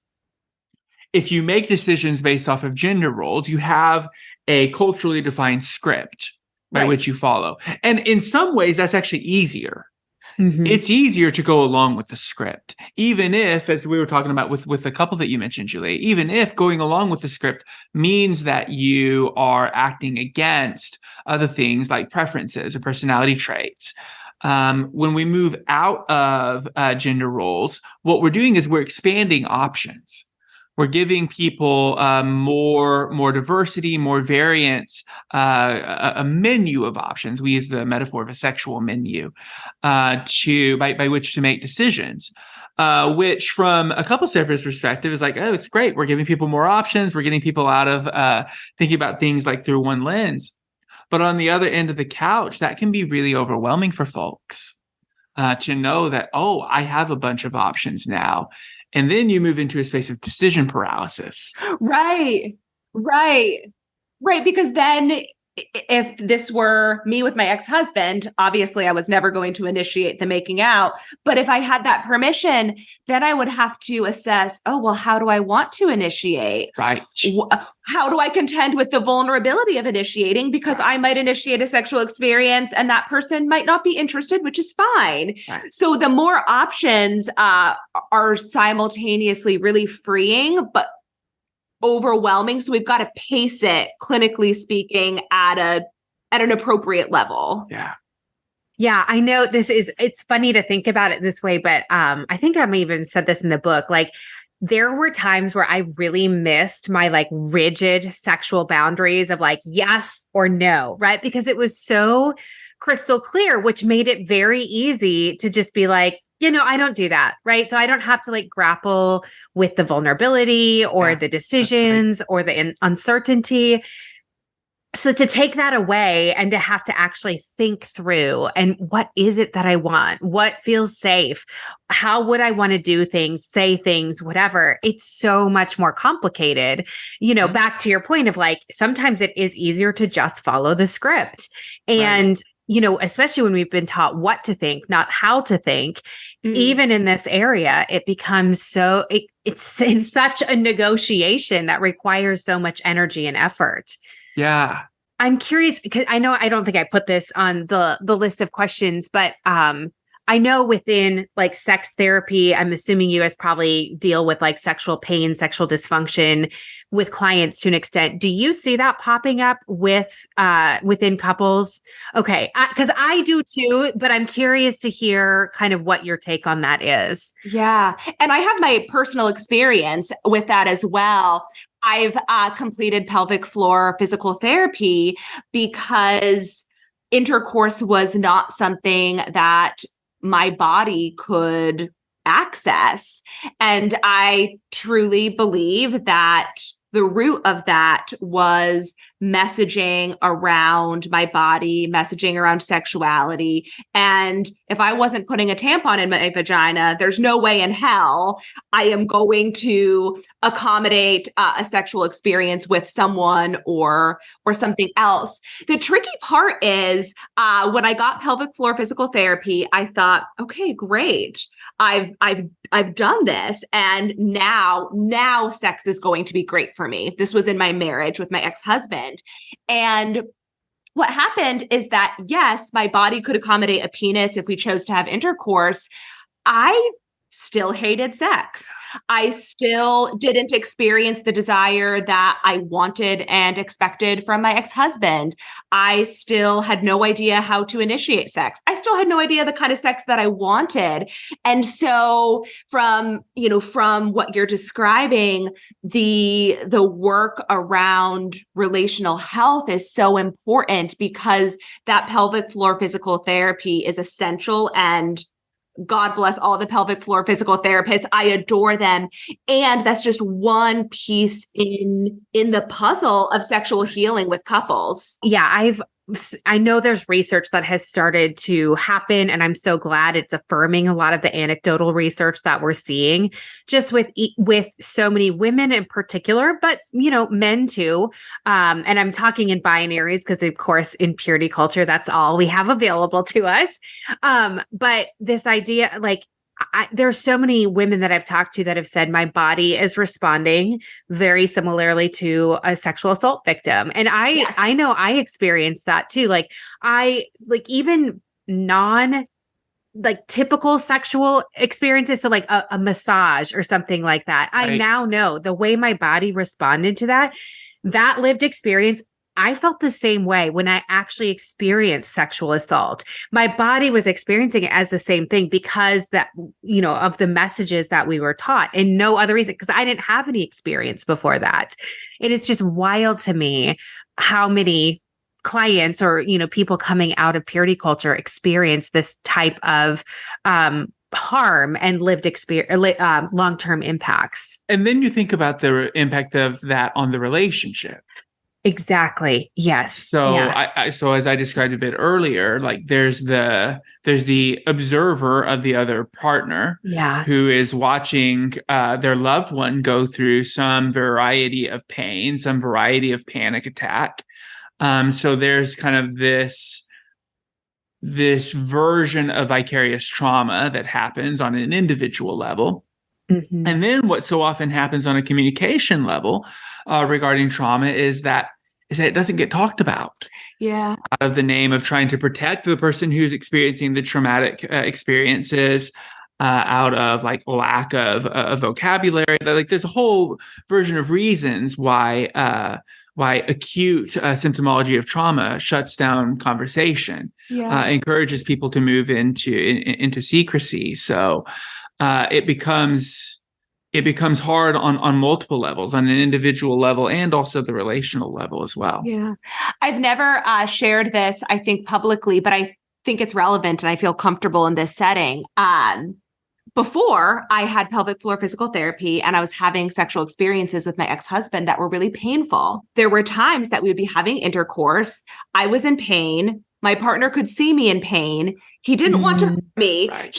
if you make decisions based off of gender roles, you have a culturally defined script by which you follow. And in some ways, that's actually easier. Mm-hmm. It's easier to go along with the script, even if, as we were talking about with the couple that you mentioned, Julie, even if going along with the script means that you are acting against other things like preferences or personality traits. When we move out of gender roles, what we're doing is we're expanding options. We're giving people more diversity, more variance, a menu of options. We use the metaphor of a sexual menu by which to make decisions, which from a couples therapist perspective is like, oh, it's great. We're giving people more options. We're getting people out of thinking about things like through one lens. But on the other end of the couch, that can be really overwhelming for folks to know that, oh, I have a bunch of options now. And then you move into a space of decision paralysis. Right. Because then if this were me with my ex-husband, obviously I was never going to initiate the making out. But if I had that permission, then I would have to assess, how do I want to initiate? Right. How do I contend with the vulnerability of initiating? Because I might initiate a sexual experience and that person might not be interested, which is fine. Right. So the more options are simultaneously really freeing, but overwhelming. So we've got to pace it, clinically speaking, at an appropriate level. Yeah. Yeah, I know it's funny to think about it this way, but I think I even said this in the book. Like, there were times where I really missed my like rigid sexual boundaries of like yes or no, right? Because it was so crystal clear, which made it very easy to just be like, I don't do that, right? So I don't have to like grapple with the vulnerability or the decisions or the uncertainty. So to take that away and to have to actually think through, and what is it that I want? What feels safe? How would I want to do things, say things, whatever? It's so much more complicated. Back to your point of like, sometimes it is easier to just follow the script. And especially when we've been taught what to think, not how to think, even in this area, it becomes it's such a negotiation that requires so much energy and effort. Yeah. I'm curious because I know I don't think I put this on the list of questions, but I know within like sex therapy, I'm assuming you guys probably deal with like sexual pain, sexual dysfunction with clients to an extent. Do you see that popping up within couples? Okay, because I do too, but I'm curious to hear kind of what your take on that is. Yeah, and I have my personal experience with that as well. I've completed pelvic floor physical therapy because intercourse was not something that my body could access. And I truly believe that the root of that was messaging around my body, messaging around sexuality. And if I wasn't putting a tampon in my vagina, there's no way in hell I am going to accommodate a sexual experience with someone or something else. The tricky part is when I got pelvic floor physical therapy, I thought, okay, great. I've done this, and now sex is going to be great for me. This was in my marriage with my ex-husband. And what happened is that, yes, my body could accommodate a penis if we chose to have intercourse. I still hated sex. I still didn't experience the desire that I wanted and expected from my ex-husband. I still had no idea how to initiate sex. I still had no idea the kind of sex that I wanted. And so from what you're describing, the work around relational health is so important because that pelvic floor physical therapy is essential, and God bless all the pelvic floor physical therapists. I adore them. And that's just one piece in the puzzle of sexual healing with couples. Yeah, I know there's research that has started to happen, and I'm so glad it's affirming a lot of the anecdotal research that we're seeing just with so many women in particular, but men too. And I'm talking in binaries because of course in purity culture, that's all we have available to us. But this idea, like, there's so many women that I've talked to that have said my body is responding very similarly to a sexual assault victim. And I know I experienced that too. Even non typical sexual experiences. So like a massage or something like that. Right. I now know the way my body responded to that lived experience. I felt the same way when I actually experienced sexual assault. My body was experiencing it as the same thing because of the messages that we were taught, and no other reason, because I didn't have any experience before that. It is just wild to me how many clients or, people coming out of purity culture experience this type of, harm and lived experience, long-term impacts. And then you think about the impact of that on the relationship. Exactly. Yes. So yeah. So as I described a bit earlier, like there's the observer of the other partner, who is watching their loved one go through some variety of pain, some variety of panic attack. So there's kind of this version of vicarious trauma that happens on an individual level. Mm-hmm. And then what so often happens on a communication level regarding trauma is that it doesn't get talked about. Yeah. Out of the name of trying to protect the person who's experiencing the traumatic experiences, out of like lack of vocabulary. Like there's a whole version of reasons why acute symptomology of trauma shuts down conversation, encourages people to move into secrecy. So it becomes hard on multiple levels, on an individual level and also the relational level as well. Yeah. I've never shared this, I think, publicly, but I think it's relevant and I feel comfortable in this setting. Before I had pelvic floor physical therapy and I was having sexual experiences with my ex-husband that were really painful. There were times that we would be having intercourse. I was in pain. My partner could see me in pain. He didn't want to hurt me. Right.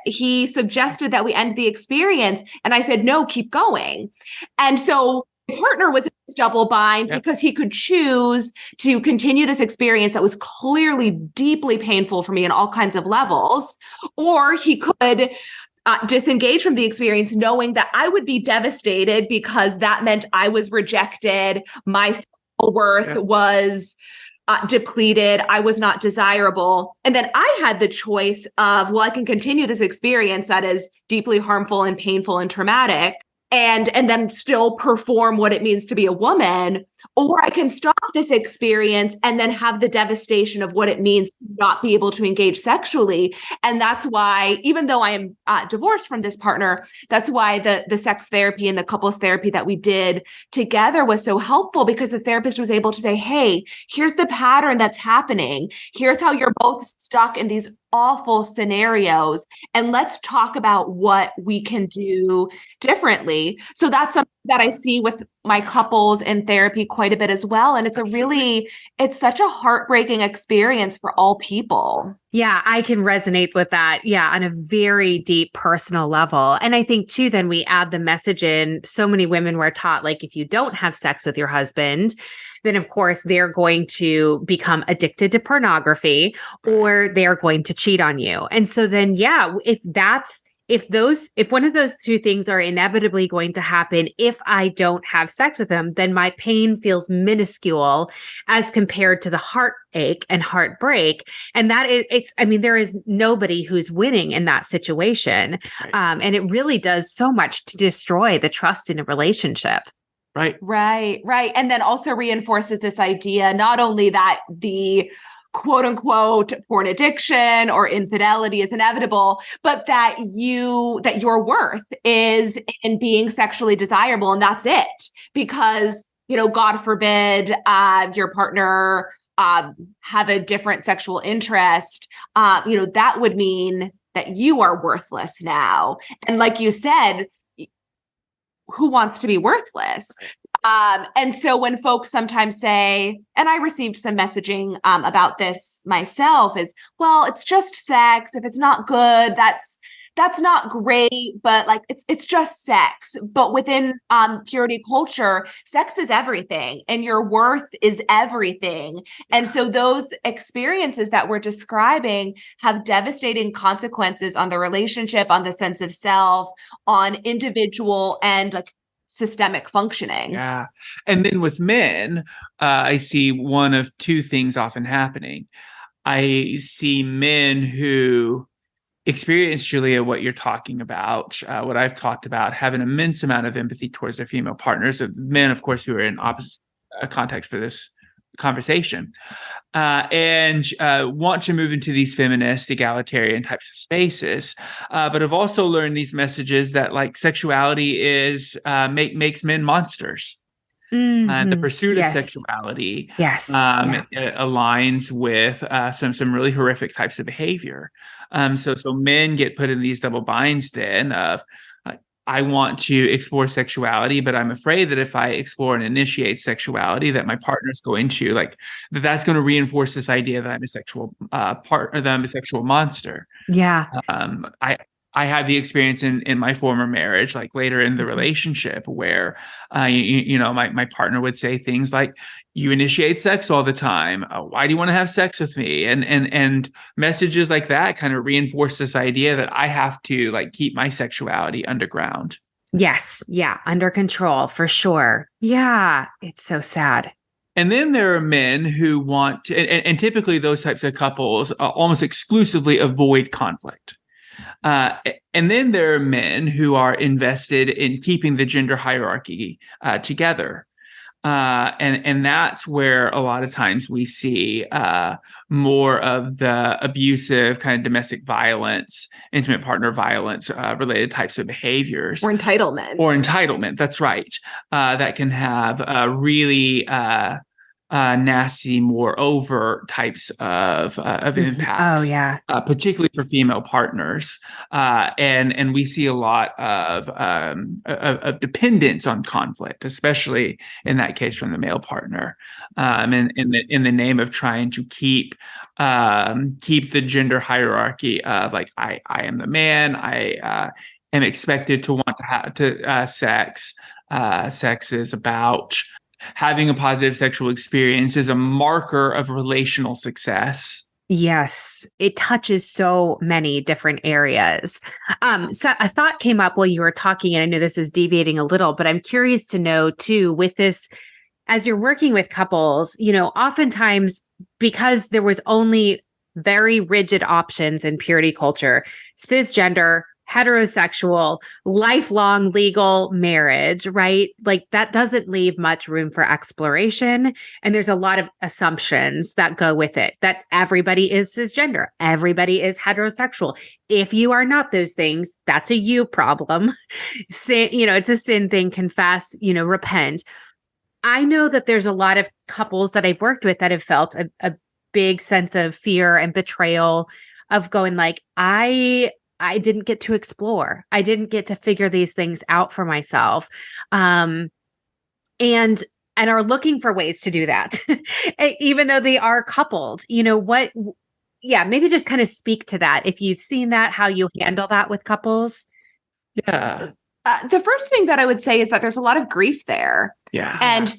He suggested that we end the experience. And I said, no, keep going. And so my partner was in this double bind because he could choose to continue this experience that was clearly deeply painful for me on all kinds of levels, or he could disengage from the experience knowing that I would be devastated because that meant I was rejected. My self-worth was depleted. I was not desirable. And then I had the choice of, I can continue this experience that is deeply harmful and painful and traumatic and then still perform what it means to be a woman, or I can stop this experience and then have the devastation of what it means to not be able to engage sexually. And that's why, even though I am divorced from this partner, that's why the sex therapy and the couples therapy that we did together was so helpful, because the therapist was able to say, hey, here's the pattern that's happening. Here's how you're both stuck in these awful scenarios. And let's talk about what we can do differently. So that's something that I see with my couples in therapy quite a bit as well. And it's it's such a heartbreaking experience for all people. Yeah, I can resonate with that. Yeah, on a very deep personal level. And I think too, then we add the message in, so many women were taught, like, if you don't have sex with your husband, then of course they're going to become addicted to pornography or they're going to cheat on you. And so then, if if one of those two things are inevitably going to happen, if I don't have sex with them, then my pain feels minuscule as compared to the heartache and heartbreak. And there is nobody who's winning in that situation. Right. And it really does so much to destroy the trust in a relationship. Right. Right. And then also reinforces this idea, not only that the quote unquote porn addiction or infidelity is inevitable, but that your worth is in being sexually desirable. And that's it. Because, God forbid, your partner have a different sexual interest, that would mean that you are worthless now. And like you said, who wants to be worthless? And so when folks sometimes say, and I received some messaging about this myself, is, well, it's just sex. If it's not good, that's not great, but like it's just sex. But within purity culture, sex is everything, and your worth is everything. And so those experiences that we're describing have devastating consequences on the relationship, on the sense of self, on individual and like systemic functioning. Yeah. And then with men, I see one of two things often happening. I see men who experience, Julia, what you're talking about, what I've talked about, have an immense amount of empathy towards their female partners, of men, of course, who are in opposite context for this conversation, and want to move into these feminist, egalitarian types of spaces, but have also learned these messages that like sexuality is makes men monsters. The pursuit of sexuality aligns with some really horrific types of behavior. So men get put in these double binds then of I want to explore sexuality, but I'm afraid that if I explore and initiate sexuality, that my partner's going to that's going to reinforce this idea that I'm a sexual that I'm a sexual monster. Yeah. I had the experience in my former marriage, like later in the relationship, where my partner would say things like, "You initiate sex all the time. Why do you want to have sex with me?" And messages like that kind of reinforce this idea that I have to like keep my sexuality underground. Yes, yeah, under control for sure. Yeah, it's so sad. And then there are men who want to, and typically those types of couples almost exclusively avoid conflict. And then there are men who are invested in keeping the gender hierarchy together. And that's where a lot of times we see more of the abusive kind of domestic violence, intimate partner violence related types of behaviors. Or entitlement. That's right. That can have really nasty, more overt types of impacts. Oh yeah, particularly for female partners, and we see a lot of dependence on conflict, especially in that case from the male partner, in the name of trying to keep the gender hierarchy of like I am the man, I am expected to want to have sex. Sex is about having a positive sexual experience, is a marker of relational success. Yes, it touches so many different areas. So a thought came up while you were talking, and I know this is deviating a little, but I'm curious to know too, with this, as you're working with couples, oftentimes because there was only very rigid options in purity culture, cisgender, heterosexual, lifelong legal marriage, right? Like that doesn't leave much room for exploration. And there's a lot of assumptions that go with it, that everybody is cisgender, everybody is heterosexual. If you are not those things, that's a you problem. Sin, it's a sin thing, confess, repent. I know that there's a lot of couples that I've worked with that have felt a big sense of fear and betrayal of going like, I didn't get to explore. I didn't get to figure these things out for myself. And are looking for ways to do that, even though they are coupled. Maybe just kind of speak to that. If you've seen that, how you handle that with couples. Yeah. The first thing that I would say is that there's a lot of grief there. Yeah. And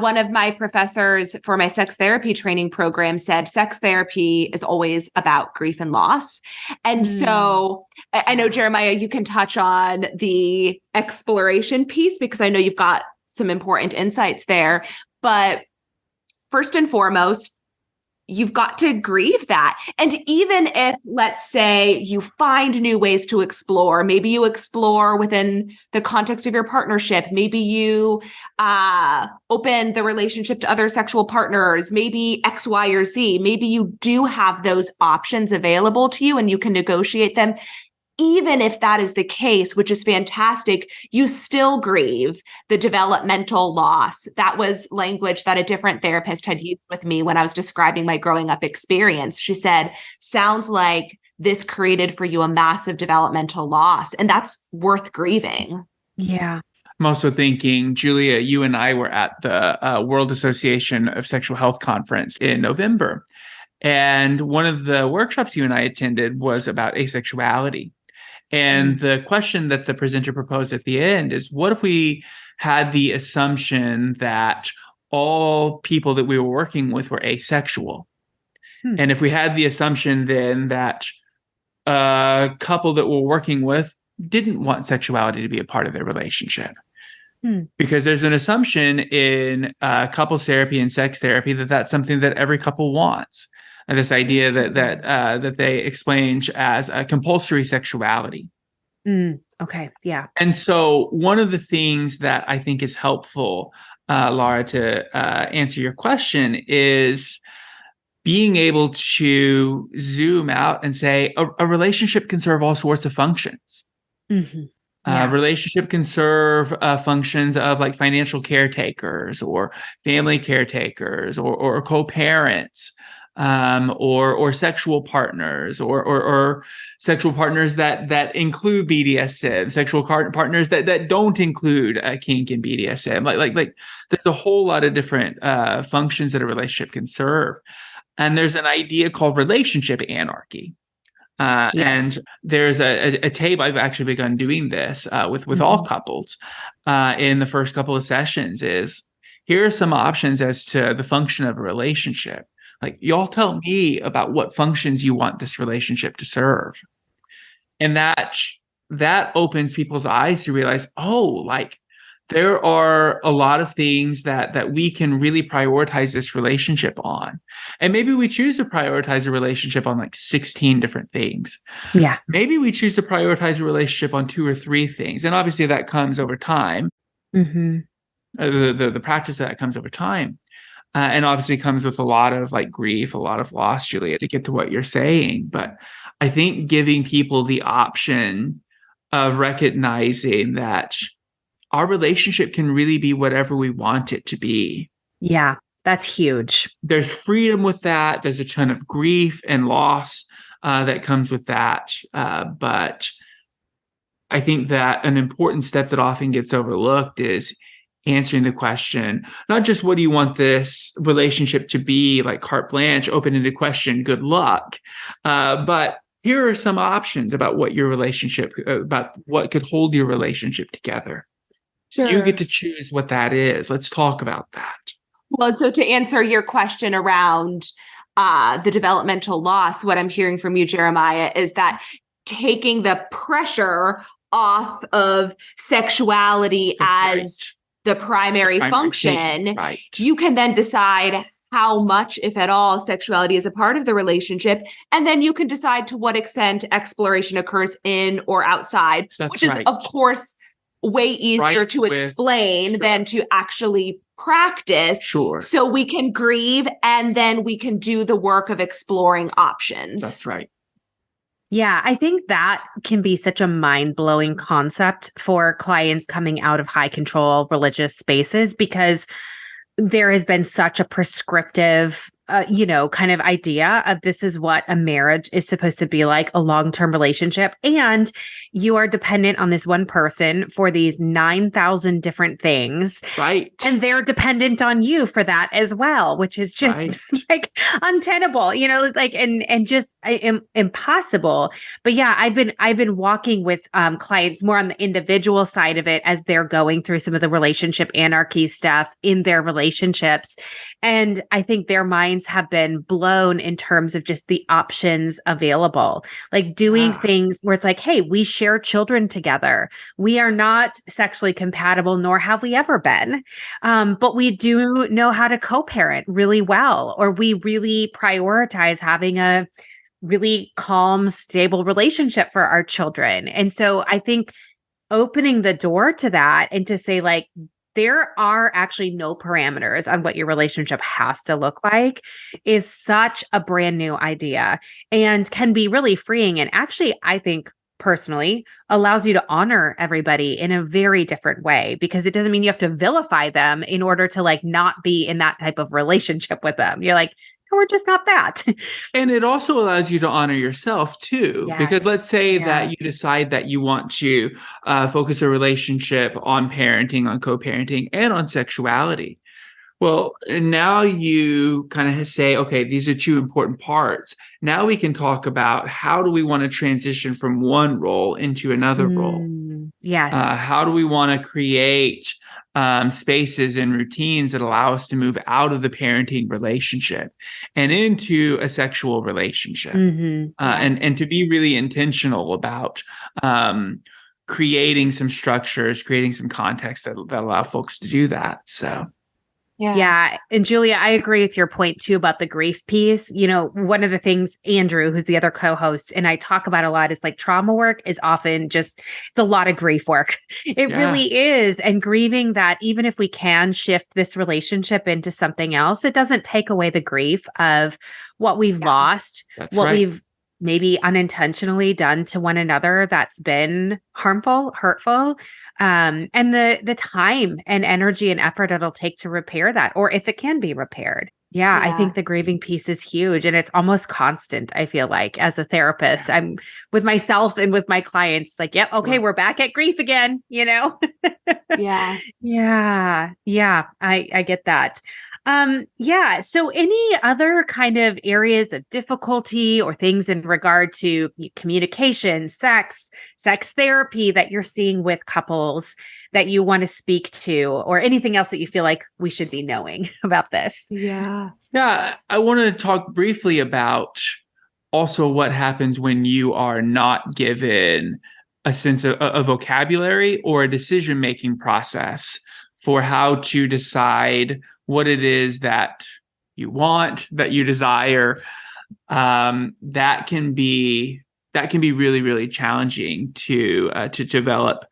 one of my professors for my sex therapy training program said sex therapy is always about grief and loss. And so I know, Jeremiah, you can touch on the exploration piece because I know you've got some important insights there. But first and foremost, you've got to grieve that. And even if, let's say, you find new ways to explore, maybe you explore within the context of your partnership, maybe you open the relationship to other sexual partners, maybe X, Y, or Z, maybe you do have those options available to you and you can negotiate them. Even if that is the case, which is fantastic, you still grieve the developmental loss. That was language that a different therapist had used with me when I was describing my growing up experience. She said, sounds like this created for you a massive developmental loss, and that's worth grieving. Yeah. I'm also thinking, Julia, you and I were at the World Association of Sexual Health Conference in November. And one of the workshops you and I attended was about asexuality. And the question that the presenter proposed at the end is, what if we had the assumption that all people that we were working with were asexual? And if we had the assumption then that a couple that we're working with didn't want sexuality to be a part of their relationship? Because there's an assumption in couples therapy and sex therapy that that's something that every couple wants. And this idea that they explain as a compulsory sexuality. Okay. Yeah. And so one of the things that I think is helpful, Laura, to answer your question is being able to zoom out and say a relationship can serve all sorts of functions. Relationship can serve functions of like financial caretakers or family caretakers or co-parents. Or sexual partners, or sexual partners that include BDSM, sexual partners that don't include kink and BDSM. Like there's a whole lot of different functions that a relationship can serve, and there's an idea called relationship anarchy. And there's a tape. I've actually begun doing this with all couples in the first couple of sessions. Is here are some options as to the function of a relationship. Like, y'all tell me about what functions you want this relationship to serve. And that opens people's eyes to realize, oh, like there are a lot of things that we can really prioritize this relationship on. And maybe we choose to prioritize a relationship on like 16 different things. Yeah. Maybe we choose to prioritize a relationship on 2 or 3 things. And obviously that comes over time. The practice of that comes over time. And obviously comes with a lot of like grief, a lot of loss, Julia, to get to what you're saying. But I think giving people the option of recognizing that our relationship can really be whatever we want it to be. Yeah, that's huge. There's freedom with that. There's a ton of grief and loss that comes with that. But I think that an important step that often gets overlooked is answering the question, not just what do you want this relationship to be, like carte blanche, open-ended question, good luck, but here are some options about what your relationship, about what could hold your relationship together. Sure. You get to choose what that is. Let's talk about that. Well, so to answer your question around the developmental loss, what I'm hearing from you, Jeremiah, is that taking the pressure off of sexuality as the primary function, you can then decide how much, if at all, sexuality is a part of the relationship. And then you can decide to what extent exploration occurs in or outside, which is, of course, way easier to explain than to actually practice. So we can grieve and then we can do the work of exploring options. That's right. Yeah, I think that can be such a mind-blowing concept for clients coming out of high control religious spaces, because there has been such a prescriptive, kind of idea of this is what a marriage is supposed to be like, a long-term relationship. And you are dependent on this one person for these 9,000 different things. Right. And they're dependent on you for that as well, which is just like untenable, and just impossible. But yeah, I've been walking with clients more on the individual side of it as they're going through some of the relationship anarchy stuff in their relationships. And I think their minds have been blown in terms of just the options available, like doing things where it's like, hey, we share children together. We are not sexually compatible, nor have we ever been. But we do know how to co-parent really well, or we really prioritize having a really calm, stable relationship for our children. And so I think opening the door to that and to say, like, there are actually no parameters on what your relationship has to look like is such a brand new idea and can be really freeing. And actually, I think personally allows you to honor everybody in a very different way, because it doesn't mean you have to vilify them in order to like not be in that type of relationship with them. You're like, no, we're just not that. And it also allows you to honor yourself too, because let's say that you decide that you want to focus a relationship on parenting, on co-parenting, and on sexuality. Well, now you kind of say, okay, these are two important parts. Now we can talk about how do we want to transition from one role into another role? Yes. How do we want to create spaces and routines that allow us to move out of the parenting relationship and into a sexual relationship? And to be really intentional about creating some structures, creating some context that allow folks to do that. So. Yeah. And Julia, I agree with your point too about the grief piece. You know, one of the things Andrew, who's the other co-host, and I talk about a lot is like trauma work is often just, it's a lot of grief work. It really is. And grieving that even if we can shift this relationship into something else, it doesn't take away the grief of what we've lost, we've maybe unintentionally done to one another that's been harmful, hurtful. And the time and energy and effort it'll take to repair that, or if it can be repaired. I think the grieving piece is huge, and it's almost constant. I feel like as a therapist, I'm with myself and with my clients, like, yep, okay, we're back at grief again, you know? Yeah, I get that. So any other kind of areas of difficulty or things in regard to communication, sex therapy that you're seeing with couples that you want to speak to, or anything else that you feel like we should be knowing about this? Yeah. I want to talk briefly about also what happens when you are not given a sense of a vocabulary or a decision-making process for how to decide what it is that you want, that you desire. That can be really, really challenging to develop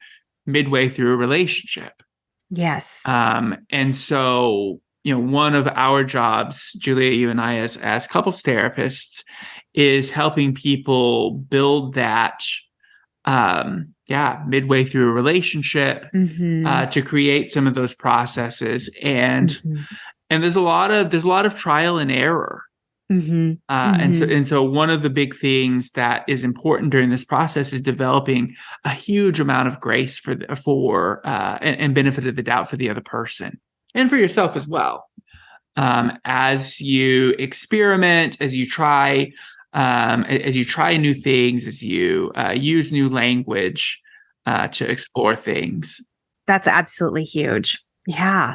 midway through a relationship. Yes. And so, you know, one of our jobs, Julia, you and I, as couples therapists, is helping people build that midway through a relationship to create some of those processes. And there's a lot of trial and error. And so one of the big things that is important during this process is developing a huge amount of grace for and benefit of the doubt for the other person and for yourself as well. As you experiment, as you try new things, as you use new language to explore things. That's absolutely huge. Yeah.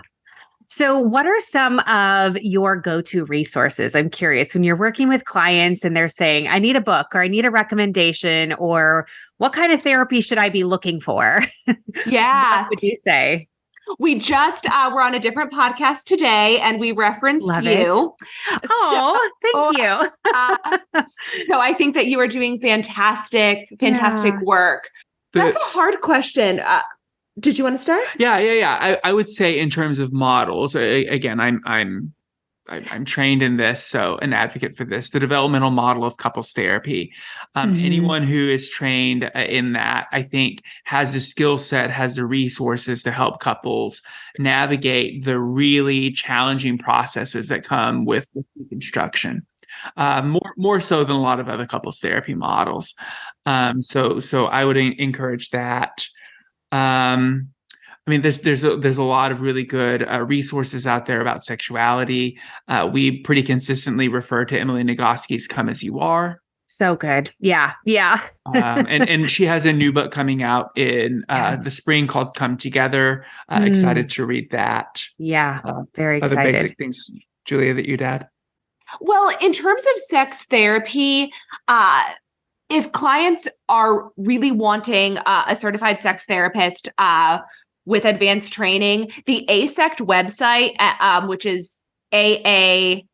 So what are some of your go-to resources? I'm curious, when you're working with clients and they're saying, I need a book, or I need a recommendation, or what kind of therapy should I be looking for? What would you say? We just were on a different podcast today, and we referenced you. Oh, thank you. So I think that you are doing fantastic work. That's a hard question. Did you want to start? Yeah. I would say in terms of models, again, I'm trained in this, so an advocate for this, the developmental model of couples therapy. Anyone who is trained in that, I think, has the skill set, has the resources to help couples navigate the really challenging processes that come with reconstruction. More so than a lot of other couples therapy models. So I would encourage that. I mean, there's a lot of really good resources out there about sexuality. We pretty consistently refer to Emily Nagoski's "Come as You Are." So good. Yeah. Yeah. And she has a new book coming out in the spring called Come Together. Excited to read that. Yeah. Very excited. Other basic things, Julia, that you'd add? Well, in terms of sex therapy, if clients are really wanting a certified sex therapist with advanced training, the ASECT website, which is aasect.org,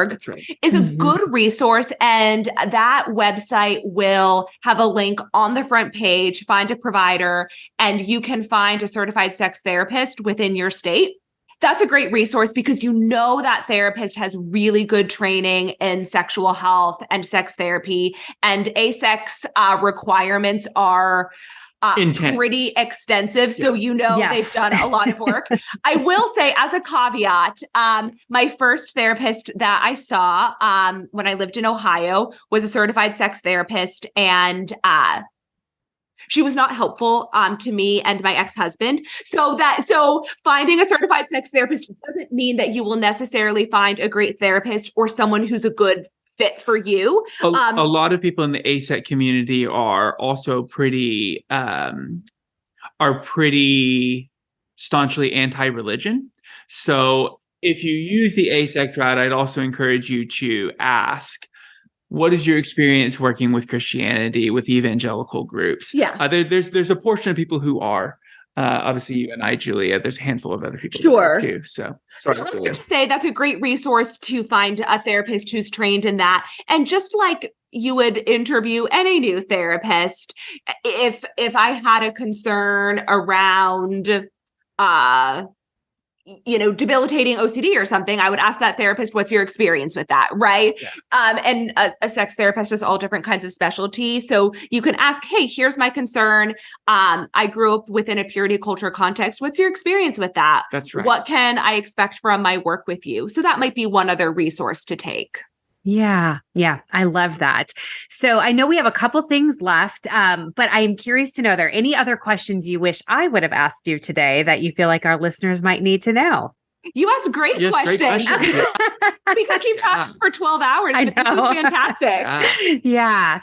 That's right, is a good resource. And that website will have a link on the front page, find a provider, and you can find a certified sex therapist within your state. That's a great resource because you know that therapist has really good training in sexual health and sex therapy, and ASEC's requirements are pretty extensive. So they've done a lot of work. I will say, as a caveat, my first therapist that I saw when I lived in Ohio was a certified sex therapist, and she was not helpful to me and my ex-husband. So finding a certified sex therapist doesn't mean that you will necessarily find a great therapist or someone who's a good fit for you. A lot of people in the ASEC community are also pretty staunchly anti-religion. So if you use the ASEC route, I'd also encourage you to ask, what is your experience working with Christianity, with evangelical groups? Yeah. There's a portion of people who are. Obviously, you and I, Julia, there's a handful of other people too. So I would say that's a great resource to find a therapist who's trained in that. And just like you would interview any new therapist, if I had a concern around debilitating OCD or something, I would ask that therapist, what's your experience with that? Right. Yeah. And a sex therapist has all different kinds of specialty. So you can ask, hey, here's my concern. I grew up within a purity culture context. What's your experience with that? That's right. What can I expect from my work with you? So that might be one other resource to take. Yeah. Yeah. I love that. So I know we have a couple things left, but I'm curious to know, are there any other questions you wish I would have asked you today that you feel like our listeners might need to know? You asked great questions. We could keep talking for 12 hours, but this was fantastic. Yeah.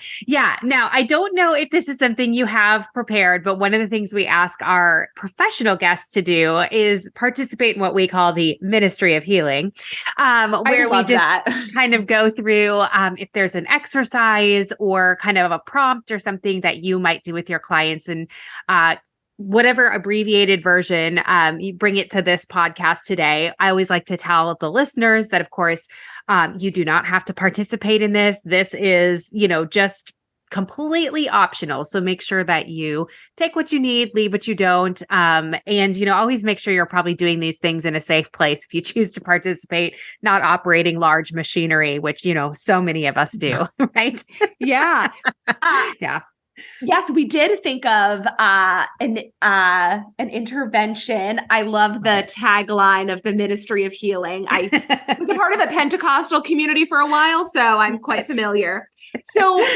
Now, I don't know if this is something you have prepared, but one of the things we ask our professional guests to do is participate in what we call the Ministry of Healing, where we just kind of go through if there's an exercise or kind of a prompt or something that you might do with your clients, and whatever abbreviated version you bring it to this podcast today. I always like to tell the listeners that, of course, you do not have to participate in this. This is, just completely optional. So make sure that you take what you need, leave what you don't. And, always make sure you're probably doing these things in a safe place if you choose to participate, not operating large machinery, which, so many of us do, right? Yeah. Yeah. Yes, we did think of an intervention. I love the tagline of the Ministry of Healing. I was a part of a Pentecostal community for a while, so I'm quite familiar. So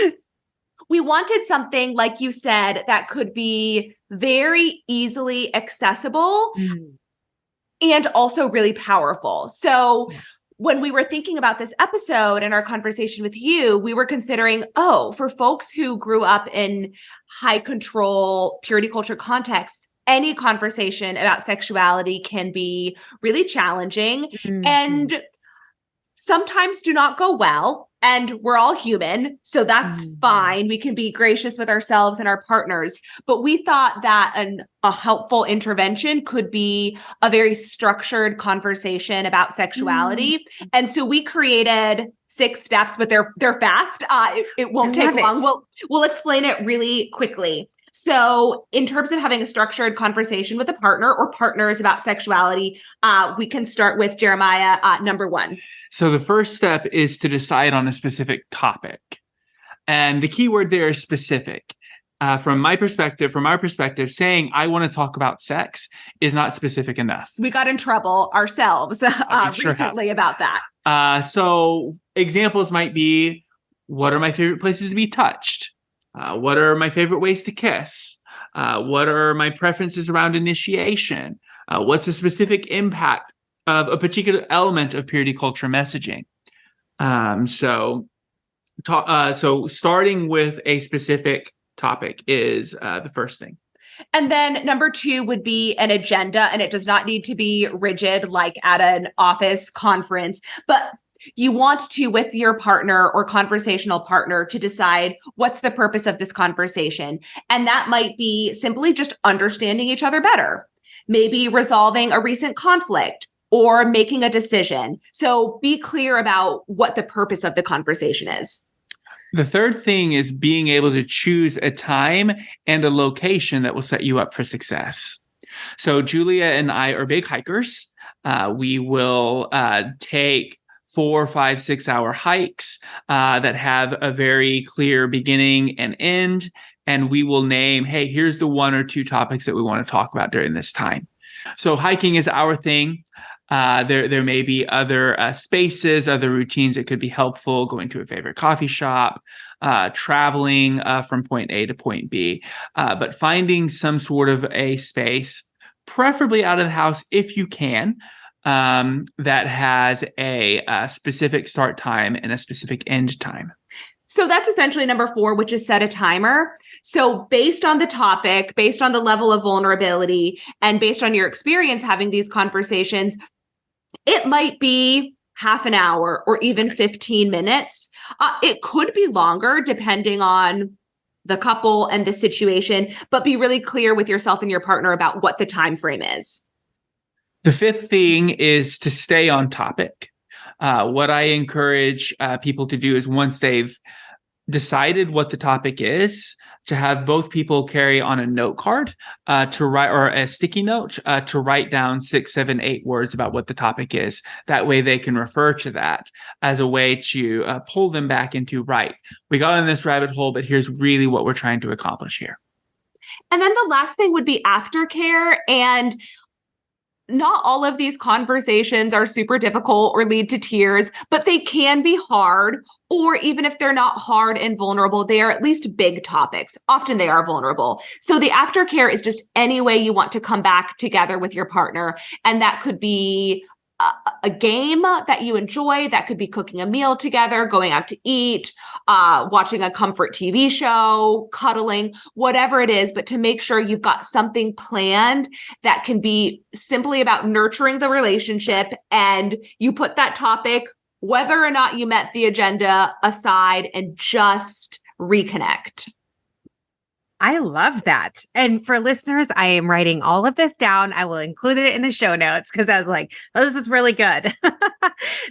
we wanted something, like you said, that could be very easily accessible and also really powerful. So when we were thinking about this episode and our conversation with you, we were considering, for folks who grew up in high control, purity culture contexts, any conversation about sexuality can be really challenging and sometimes do not go well. And we're all human, so that's fine. We can be gracious with ourselves and our partners. But we thought that a helpful intervention could be a very structured conversation about sexuality. And so we created 6 steps, but they're fast. It won't take long. We'll explain it really quickly. So in terms of having a structured conversation with a partner or partners about sexuality, we can start with Jeremiah, number 1. So the first step is to decide on a specific topic. And the key word there is specific. From our perspective, saying, I want to talk about sex is not specific enough. We got in trouble ourselves recently about that. So examples might be, what are my favorite places to be touched? What are my favorite ways to kiss? What are my preferences around initiation? What's the specific impact of a particular element of purity culture messaging? So So starting with a specific topic is the first thing. And then number 2 would be an agenda, and it does not need to be rigid like at an office conference, but you want to, with your partner or conversational partner, to decide what's the purpose of this conversation. And that might be simply just understanding each other better, maybe resolving a recent conflict or making a decision. So be clear about what the purpose of the conversation is. The third thing is being able to choose a time and a location that will set you up for success. So Julia and I are big hikers. We will take 4, 5, 6 hour hikes that have a very clear beginning and end. And we will name, hey, here's the 1 or 2 topics that we want to talk about during this time. So hiking is our thing. There may be other spaces, other routines that could be helpful, going to a favorite coffee shop, traveling from point A to point B, but finding some sort of a space, preferably out of the house if you can, that has a specific start time and a specific end time. So that's essentially number 4, which is set a timer. So based on the topic, based on the level of vulnerability, and based on your experience having these conversations, it might be half an hour or even 15 minutes. It could be longer depending on the couple and the situation, but be really clear with yourself and your partner about what the time frame is. The 5th thing is to stay on topic. What I encourage people to do is, once they've decided what the topic is, to have both people carry on a note card to write, or a sticky note to write down 6, 7, 8 words about what the topic is. That way they can refer to that as a way to pull them back into, right, we got in this rabbit hole, but here's really what we're trying to accomplish here. And then the last thing would be aftercare. And not all of these conversations are super difficult or lead to tears, but they can be hard. Or even if they're not hard and vulnerable, they are at least big topics. Often they are vulnerable. So the aftercare is just any way you want to come back together with your partner. And that could be a game that you enjoy. That could be cooking a meal together, going out to eat, watching a comfort TV show, cuddling, whatever it is. But to make sure you've got something planned that can be simply about nurturing the relationship, and you put that topic, whether or not you met the agenda, aside and just reconnect. I love that. And for listeners, I am writing all of this down. I will include it in the show notes because I was like, oh, this is really good.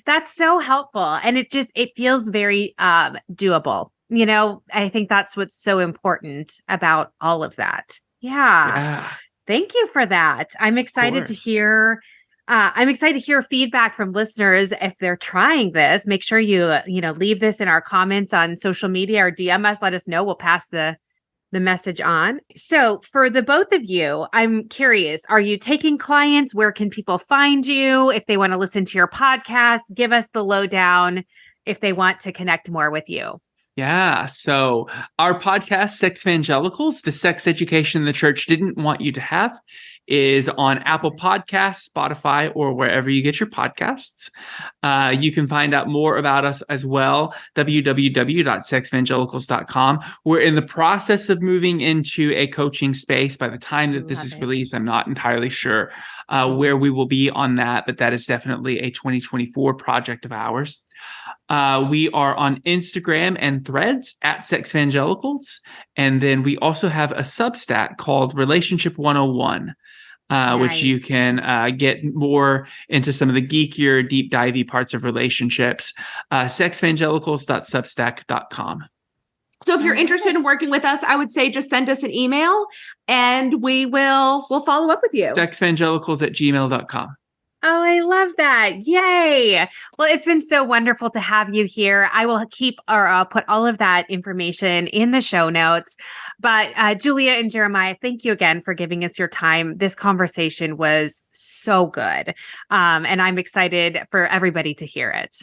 That's so helpful. And it feels very doable. You know, I think that's what's so important about all of that. Yeah. Thank you for that. I'm excited to hear. I'm excited to hear feedback from listeners if they're trying this. Make sure you leave this in our comments on social media or DM us. Let us know. We'll pass the message on. So for the both of you, I'm curious, are you taking clients? Where can people find you? If they want to listen to your podcast, give us the lowdown if they want to connect more with you. Yeah. So our podcast, Sex Evangelicals, the sex education the church didn't want you to have, is on Apple Podcasts, Spotify, or wherever you get your podcasts. You can find out more about us as well, www.sexevangelicals.com. We're in the process of moving into a coaching space. By the time that this is released, I'm not entirely sure where we will be on that, but that is definitely a 2024 project of ours. We are on Instagram and Threads at Sex Evangelicals. And then we also have a Substack called Relationship 101, which you can get more into some of the geekier, deep divey parts of relationships. Sexevangelicals.substack.com. So if you're interested in working with us, I would say just send us an email and we'll follow up with you. Sexevangelicals@gmail.com. Oh, I love that. Yay. Well, it's been so wonderful to have you here. I will I'll put all of that information in the show notes. But Julia and Jeremiah, thank you again for giving us your time. This conversation was so good. And I'm excited for everybody to hear it.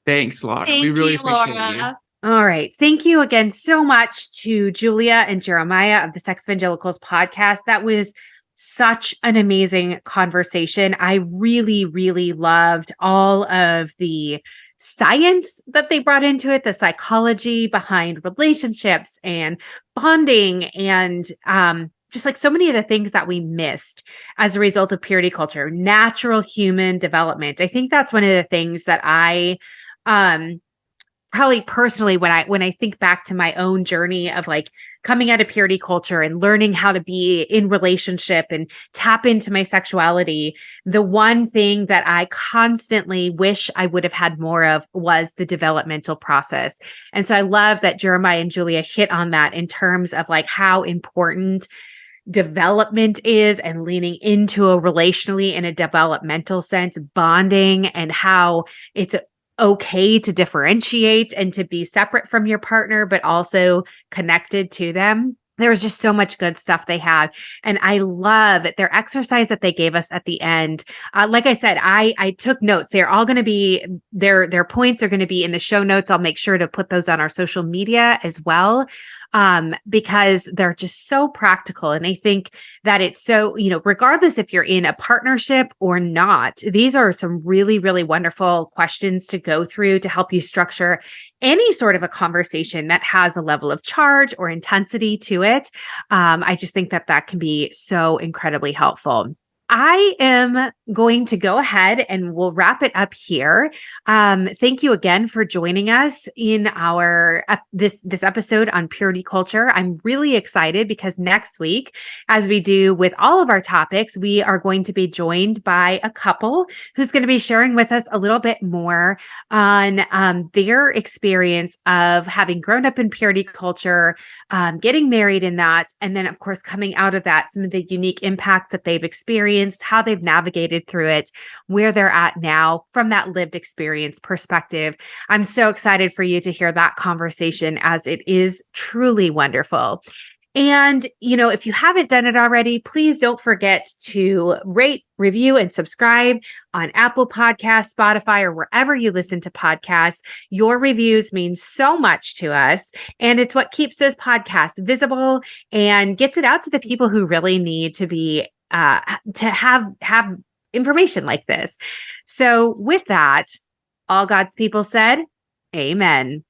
Thanks, Laura. We really appreciate you. All right. Thank you again so much to Julia and Jeremiah of the Sex Evangelicals podcast. That was such an amazing conversation. I really, really loved all of the science that they brought into it, the psychology behind relationships and bonding, and just like so many of the things that we missed as a result of purity culture, natural human development. I think that's one of the things that I probably personally, when I think back to my own journey of like coming out of purity culture and learning how to be in relationship and tap into my sexuality, the one thing that I constantly wish I would have had more of was the developmental process. And so I love that Jeremiah and Julia hit on that in terms of like how important development is and leaning into a relationally in a developmental sense, bonding, and how it's okay to differentiate and to be separate from your partner, but also connected to them. There was just so much good stuff they had. And I love their exercise that they gave us at the end. Like I said, I took notes. They're all going to be, their points are going to be in the show notes. I'll make sure to put those on our social media as well. Because they're just so practical. And I think that it's so, regardless if you're in a partnership or not, these are some really, really wonderful questions to go through to help you structure any sort of a conversation that has a level of charge or intensity to it. I just think that can be so incredibly helpful. I am going to go ahead and we'll wrap it up here. Thank you again for joining us in our this episode on purity culture. I'm really excited because next week, as we do with all of our topics, we are going to be joined by a couple who's going to be sharing with us a little bit more on their experience of having grown up in purity culture, getting married in that, and then of course coming out of that, some of the unique impacts that they've experienced, how they've navigated through it, where they're at now from that lived experience perspective. I'm so excited for you to hear that conversation, as it is truly wonderful. And, if you haven't done it already, please don't forget to rate, review, and subscribe on Apple Podcasts, Spotify, or wherever you listen to podcasts. Your reviews mean so much to us, and it's what keeps this podcast visible and gets it out to the people who really need to be to have information like this. So with that, all God's people said, amen.